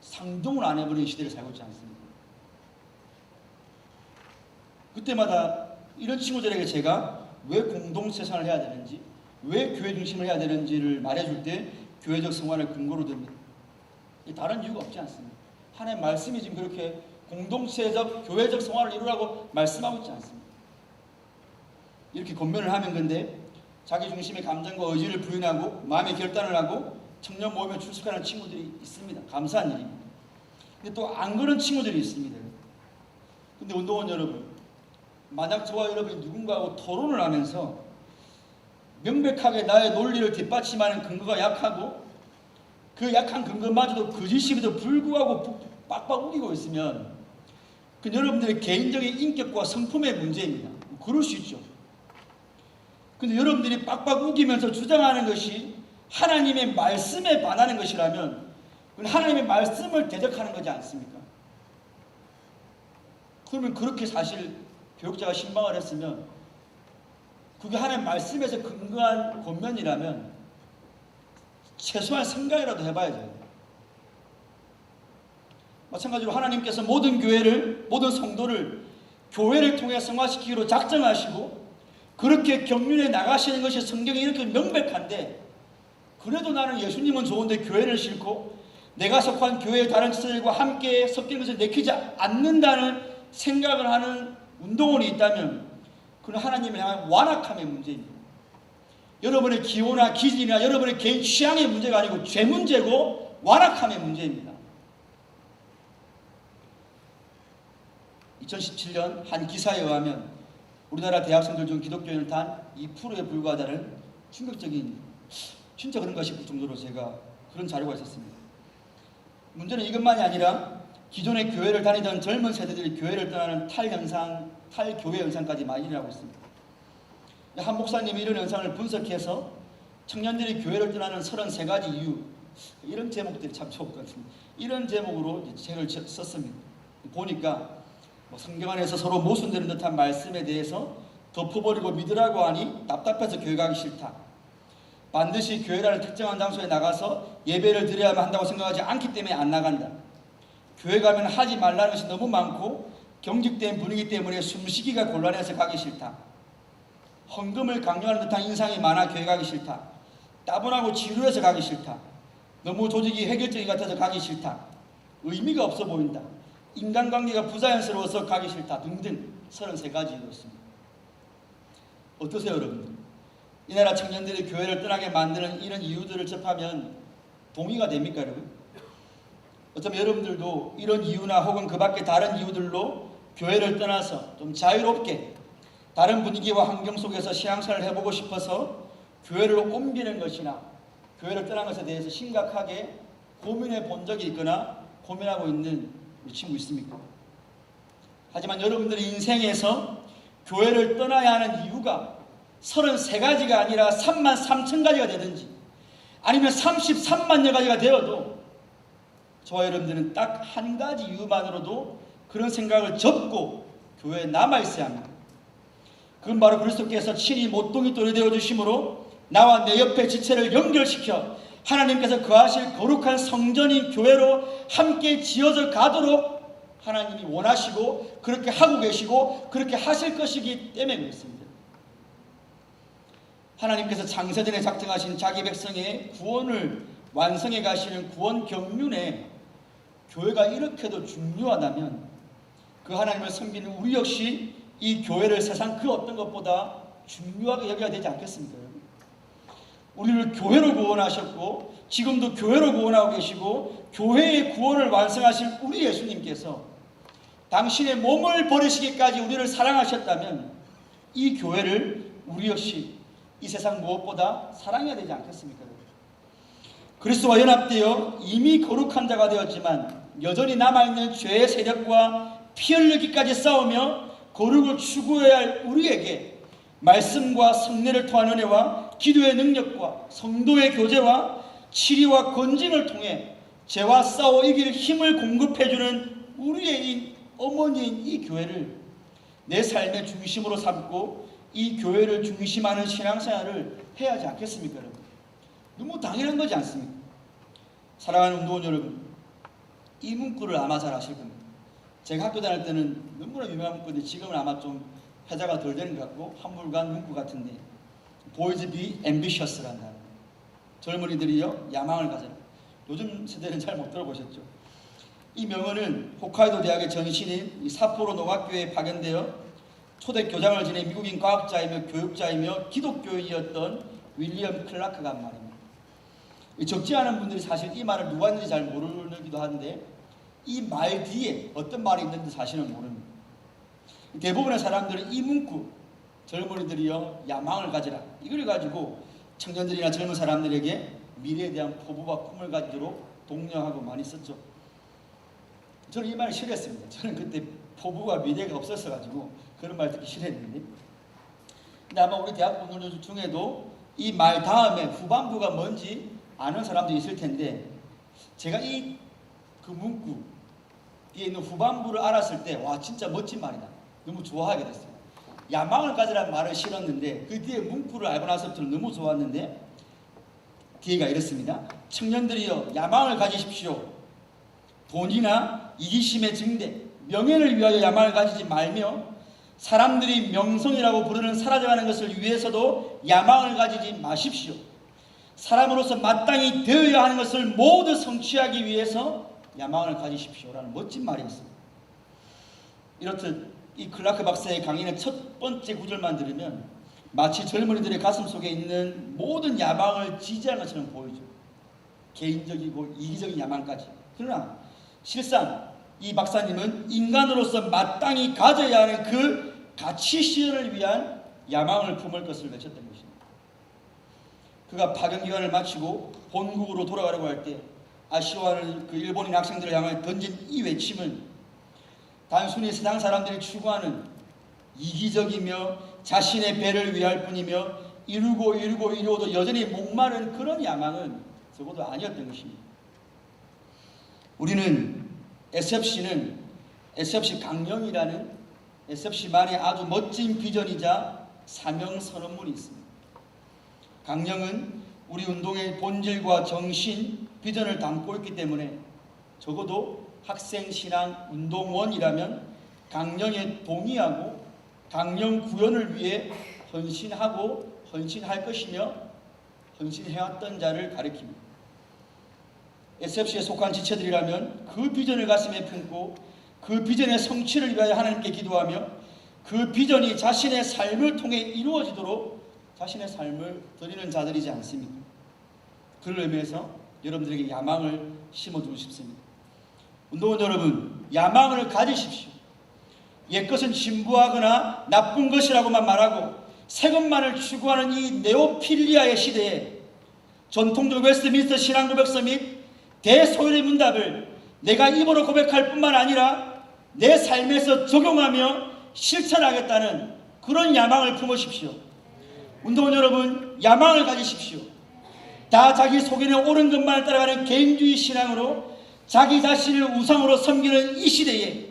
상종을 안 해버리는 시대를 살고 있지 않습니까? 그때마다 이런 친구들에게 제가 왜 공동체 생활을 해야 되는지, 왜 교회 중심을 해야 되는지를 말해줄 때 교회적 성화를 근거로 듭니다. 다른 이유가 없지 않습니다. 하나님의 말씀이 지금 그렇게 공동체적, 교회적 성화를 이루라고 말씀하고 있지 않습니다. 이렇게 권면을 하면 근데 자기 중심의 감정과 의지를 부인하고 마음의 결단을 하고 청년 모임에 출석하는 친구들이 있습니다. 감사한 일입니다. 근데 또 안 그런 친구들이 있습니다. 근데 운동원 여러분, 만약 저와 여러분이 누군가하고 토론을 하면서 명백하게 나의 논리를 뒷받침하는 근거가 약하고 그 약한 근거마저도 거짓임에도 불구하고 빡빡 우기고 있으면 그 여러분들의 개인적인 인격과 성품의 문제입니다. 그럴 수 있죠. 근데 여러분들이 빡빡 우기면서 주장하는 것이 하나님의 말씀에 반하는 것이라면 그건 하나님의 말씀을 대적하는 거지 않습니까? 그러면 그렇게 사실 교육자가 신방을 했으면 그게 하나님의 말씀에서 근거한 권면이라면 최소한 생각이라도 해봐야죠. 마찬가지로 하나님께서 모든 교회를, 모든 성도를 교회를 통해 성화시키기로 작정하시고 그렇게 경륜에 나가시는 것이 성경에 이렇게 명백한데 그래도 나는 예수님은 좋은데 교회를 싫고 내가 속한 교회의 다른 지체들과 함께 섞이는 것을 내키지 않는다는 생각을 하는 운동원이 있다면 그건 하나님을 향한 완악함의 문제입니다. 여러분의 기호나 기질이나 여러분의 개인 취향의 문제가 아니고 죄 문제고 완악함의 문제입니다. 2017년 한 기사에 의하면 우리나라 대학생들 중 기독교인은 단 2%에 불과하다는 충격적인, 진짜 그런가 싶을 정도로 제가 그런 자료가 있었습니다. 문제는 이것만이 아니라 기존의 교회를 다니던 젊은 세대들이 교회를 떠나는 탈교회 현상까지 많이 일어나고 있습니다. 한 목사님이 이런 현상을 분석해서 청년들이 교회를 떠나는 33가지 이유, 이런 제목들이 참 좋을 것 같습니다. 이런 제목으로 책을 썼습니다. 보니까 성경 안에서 서로 모순되는 듯한 말씀에 대해서 덮어버리고 믿으라고 하니 답답해서 교회 가기 싫다. 반드시 교회라는 특정한 장소에 나가서 예배를 드려야만 한다고 생각하지 않기 때문에 안 나간다. 교회 가면 하지 말라는 것이 너무 많고 경직된 분위기 때문에 숨쉬기가 곤란해서 가기 싫다. 헌금을 강요하는 듯한 인상이 많아 교회 가기 싫다. 따분하고 지루해서 가기 싫다. 너무 조직이 획일적인 것 같아서 가기 싫다. 의미가 없어 보인다. 인간관계가 부자연스러워서 가기 싫다 등등 33가지 이유였습니다. 어떠세요 여러분들? 이 나라 청년들이 교회를 떠나게 만드는 이런 이유들을 접하면 동의가 됩니까 여러분? 어쩌면 여러분들도 이런 이유나 혹은 그 밖에 다른 이유들로 교회를 떠나서 좀 자유롭게 다른 분위기와 환경 속에서 신앙생활을 해보고 싶어서 교회를 옮기는 것이나 교회를 떠난 것에 대해서 심각하게 고민해 본 적이 있거나 고민하고 있는 우리 친구 있습니까? 하지만 여러분들의 인생에서 교회를 떠나야 하는 이유가 33가지가 아니라 33,000가지가 되든지 아니면 33만여 가지가 되어도 저와 여러분들은 딱 한 가지 이유만으로도 그런 생각을 접고 교회에 남아있어야 합니다. 그건 바로 그리스도께서 친히 모퉁이 돌이 되어주심으로 나와 내 옆에 지체를 연결시켜 하나님께서 거하실 거룩한 성전인 교회로 함께 지어져 가도록 하나님이 원하시고 그렇게 하고 계시고 그렇게 하실 것이기 때문에 그렇습니다. 하나님께서 창세전에 작정하신 자기 백성의 구원을 완성해 가시는 구원 경륜에 교회가 이렇게도 중요하다면 그 하나님을 섬기는 우리 역시 이 교회를 세상 그 어떤 것보다 중요하게 여겨야 되지 않겠습니까? 우리를 교회로 구원하셨고 지금도 교회로 구원하고 계시고 교회의 구원을 완성하실 우리 예수님께서 당신의 몸을 버리시기까지 우리를 사랑하셨다면 이 교회를 우리 역시 이 세상 무엇보다 사랑해야 되지 않겠습니까? 그리스도와 연합되어 이미 거룩한 자가 되었지만 여전히 남아있는 죄의 세력과 피 흘리기까지 싸우며 거룩을 추구해야 할 우리에게 말씀과 성례를 통한 은혜와 기도의 능력과 성도의 교제와 치리와 건짐을 통해 죄와 싸워 이길 힘을 공급해주는 우리의 어머니인 이 교회를 내 삶의 중심으로 삼고 이 교회를 중심하는 신앙생활을 해야 하지 않겠습니까 여러분? 너무 당연한 거지 않습니까? 사랑하는 운동원 여러분, 이 문구를 아마 잘 아실 겁니다. 제가 학교 다닐 때는 너무나 유명한 문구인데 지금은 아마 좀 회자가 덜 되는 것 같고 한물간 문구 같은데 Boys be ambitious라는 단어. 젊은이들이요 야망을 가져라. 요즘 세대는 잘 못 들어보셨죠? 이 명언은 홋카이도 대학의 전신인 사포로 농학교에 파견되어 초대 교장을 지낸 미국인 과학자이며 교육자이며 기독교인이었던 윌리엄 클라크가 한 말입니다. 적지 않은 분들이 사실 이 말을 누가 했는지 잘 모르기도 하는데 이 말 뒤에 어떤 말이 있는지 사실은 모릅니다. 대부분의 사람들은 이 문구 젊은이들이여 야망을 가지라 이걸 가지고 청년들이나 젊은 사람들에게 미래에 대한 포부와 꿈을 가지도록 독려하고 많이 썼죠. 저는 이 말을 싫어했습니다. 저는 그때 포부와 미래가 없었어가지고 그런 말 듣기 싫었는데, 근데 아마 우리 대학 분들 중에도 이 말 다음에 후반부가 뭔지 아는 사람도 있을 텐데, 제가 이 그 문구 뒤에 있는 후반부를 알았을 때 와 진짜 멋진 말이다, 너무 좋아하게 됐어요. 야망을 가지라는 말을 싫었는데 그 뒤에 문구를 알고 나서부터 너무 좋았는데, 뒤에가 이렇습니다. 청년들이여 야망을 가지십시오. 돈이나 이기심의 증대, 명예를 위하여 야망을 가지지 말며 사람들이 명성이라고 부르는 사라져가는 것을 위해서도 야망을 가지지 마십시오. 사람으로서 마땅히 되어야 하는 것을 모두 성취하기 위해서 야망을 가지십시오라는 멋진 말이 있습니다. 이렇듯 이 클라크 박사의 강의는 첫 번째 구절만 들으면 마치 젊은이들의 가슴 속에 있는 모든 야망을 지지하는 것처럼 보이죠. 개인적이고 이기적인 야망까지. 그러나 실상 이 박사님은 인간으로서 마땅히 가져야 하는 그 가치 실현을 위한 야망을 품을 것을 외쳤던 것입니다. 그가 파견기간을 마치고 본국으로 돌아가려고 할 때 아시아와는 그 일본인 학생들을 향해 던진 이 외침은 단순히 세상 사람들이 추구하는 이기적이며 자신의 배를 위할 뿐이며 이루어도 여전히 목마른 그런 야망은 적어도 아니었던 것입니다. 우리는 SFC 강령이라는 SFC만의 아주 멋진 비전이자 사명 선언문이 있습니다. 강령은 우리 운동의 본질과 정신, 비전을 담고 있기 때문에 적어도 학생신앙운동원이라면 강령에 동의하고 강령 구현을 위해 헌신할 것이며 헌신해왔던 자를 가리킵니다. SFC에 속한 지체들이라면 그 비전을 가슴에 품고 그 비전의 성취를 위하여 하나님께 기도하며 그 비전이 자신의 삶을 통해 이루어지도록 자신의 삶을 드리는 자들이지 않습니까? 그런 의미에서 여러분들에게 야망을 심어주고 싶습니다. 운동원 여러분, 야망을 가지십시오. 옛것은 진부하거나 나쁜 것이라고만 말하고 새 것만을 추구하는 이 네오필리아의 시대에 전통적 웨스트민스터 신앙고백서 및 대소연의 문답을 내가 입으로 고백할 뿐만 아니라 내 삶에서 적용하며 실천하겠다는 그런 야망을 품으십시오. 운동원 여러분, 야망을 가지십시오. 다 자기 속에는 옳은 것만을 따라가는 개인주의 신앙으로 자기 자신을 우상으로 섬기는 이 시대에,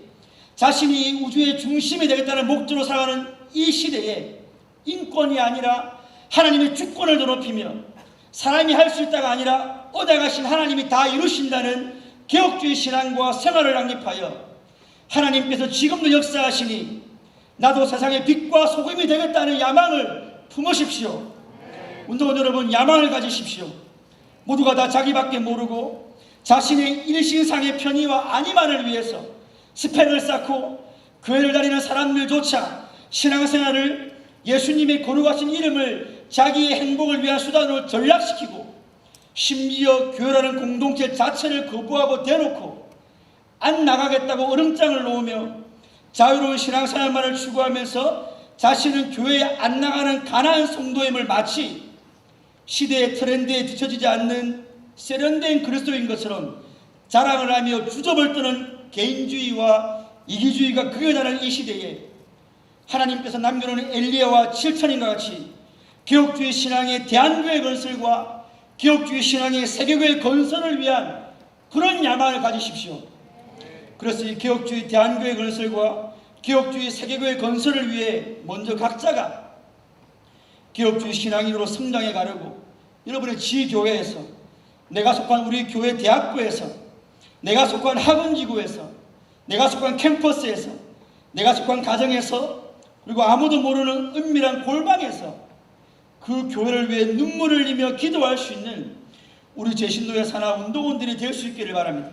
자신이 우주의 중심이 되겠다는 목적으로 살아가는 이 시대에 인권이 아니라 하나님의 주권을 더 높이며 사람이 할 수 있다가 아니라 얻어가신 하나님이 다 이루신다는 개혁주의 신앙과 생활을 확립하여 하나님께서 지금도 역사하시니 나도 세상의 빛과 소금이 되겠다는 야망을 품으십시오. 운동원 여러분, 야망을 가지십시오. 모두가 다 자기밖에 모르고 자신의 일신상의 편의와 안위만을 위해서 스펙을 쌓고 교회를 다니는 사람들조차 신앙생활을 예수님의 거룩하신 이름을 자기의 행복을 위한 수단으로 전락시키고 심지어 교회라는 공동체 자체를 거부하고 대놓고 안 나가겠다고 얼음장을 놓으며 자유로운 신앙생활만을 추구하면서 자신은 교회에 안 나가는 가난한 성도임을 마치 시대의 트렌드에 뒤처지지 않는 세련된 그리스도인 것처럼 자랑을 하며 주접을 떠는 개인주의와 이기주의가 극에 달하는 이 시대에 하나님께서 남겨놓은 엘리야와 7천인과 같이 개혁주의 신앙의 대한교회 건설과 개혁주의 신앙의 세계교회 건설을 위한 그런 야망을 가지십시오. 그래서 이 개혁주의 대한교회 건설과 개혁주의 세계교회 건설을 위해 먼저 각자가 개혁주의 신앙인으로 성장해 가려고 여러분의 지교회에서, 내가 속한 우리 교회 대학부에서, 내가 속한 학원지구에서, 내가 속한 캠퍼스에서, 내가 속한 가정에서, 그리고 아무도 모르는 은밀한 골방에서 그 교회를 위해 눈물을 흘리며 기도할 수 있는 우리 제신도의 산하 운동원들이 될 수 있기를 바랍니다.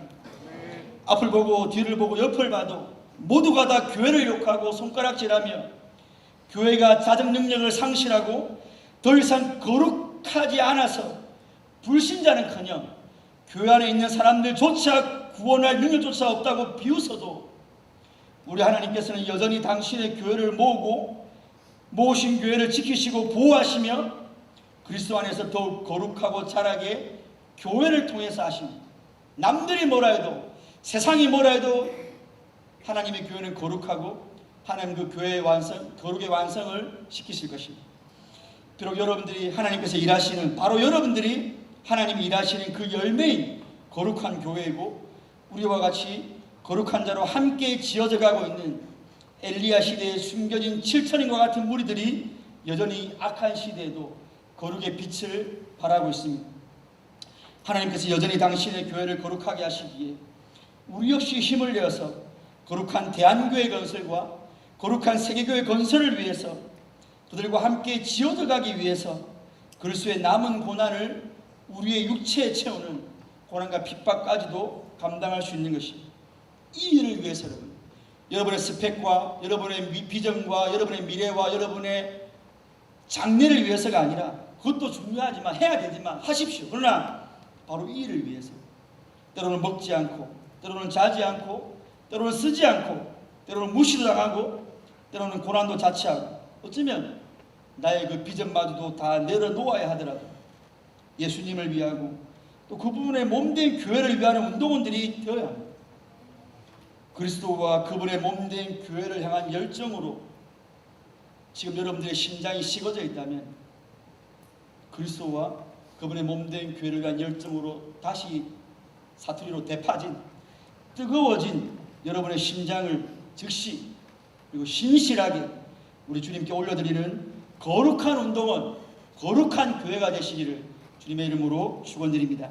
앞을 보고 뒤를 보고 옆을 봐도 모두가 다 교회를 욕하고 손가락질하며 교회가 자정 능력을 상실하고 더 이상 거룩하지 않아서 불신자는커녕 교회 안에 있는 사람들조차 구원할 능력조차 없다고 비웃어도 우리 하나님께서는 여전히 당신의 교회를 모으신 교회를 지키시고 보호하시며 그리스도 안에서 더욱 거룩하고 자라게 교회를 통해서 하십니다. 남들이 뭐라 해도, 세상이 뭐라 해도 하나님의 교회는 거룩하고 하나님 그 교회의 거룩의 완성을 시키실 것입니다. 비록 여러분들이 하나님께서 일하시는, 바로 여러분들이 하나님이 일하시는 그 열매인 거룩한 교회이고, 우리와 같이 거룩한 자로 함께 지어져 가고 있는 엘리야 시대에 숨겨진 7천인과 같은 무리들이 여전히 악한 시대에도 거룩의 빛을 발하고 있습니다. 하나님께서 여전히 당신의 교회를 거룩하게 하시기에 우리 역시 힘을 내어서 거룩한 대한교회 건설과 거룩한 세계교회 건설을 위해서, 그들과 함께 지어져 가기 위해서 그리스도의 남은 고난을 우리의 육체에 채우는 고난과 핍박까지도 감당할 수 있는 것입니다. 이 일을 위해서 여러분의 스펙과 여러분의 비전과 여러분의 미래와 여러분의 장래를 위해서가 아니라, 그것도 중요하지만 해야 되지만 하십시오. 그러나 바로 이 일을 위해서 때로는 먹지 않고, 때로는 자지 않고, 때로는 쓰지 않고, 때로는 무시도 당하고, 때로는 고난도 자처하고, 어쩌면 나의 그 비전마저도 다 내려놓아야 하더라도 예수님을 위하고 또 그분의 몸된 교회를 위하는 운동원들이 되어야 합니다. 그리스도와 그분의 몸된 교회를 향한 열정으로 지금 여러분들의 심장이 식어져 있다면, 그리스도와 그분의 몸된 교회를 위한 열정으로 다시 사투리로 되파진, 뜨거워진 여러분의 심장을 즉시 그리고 신실하게 우리 주님께 올려드리는 거룩한 운동원, 거룩한 교회가 되시기를 주님의 이름으로 축원드립니다.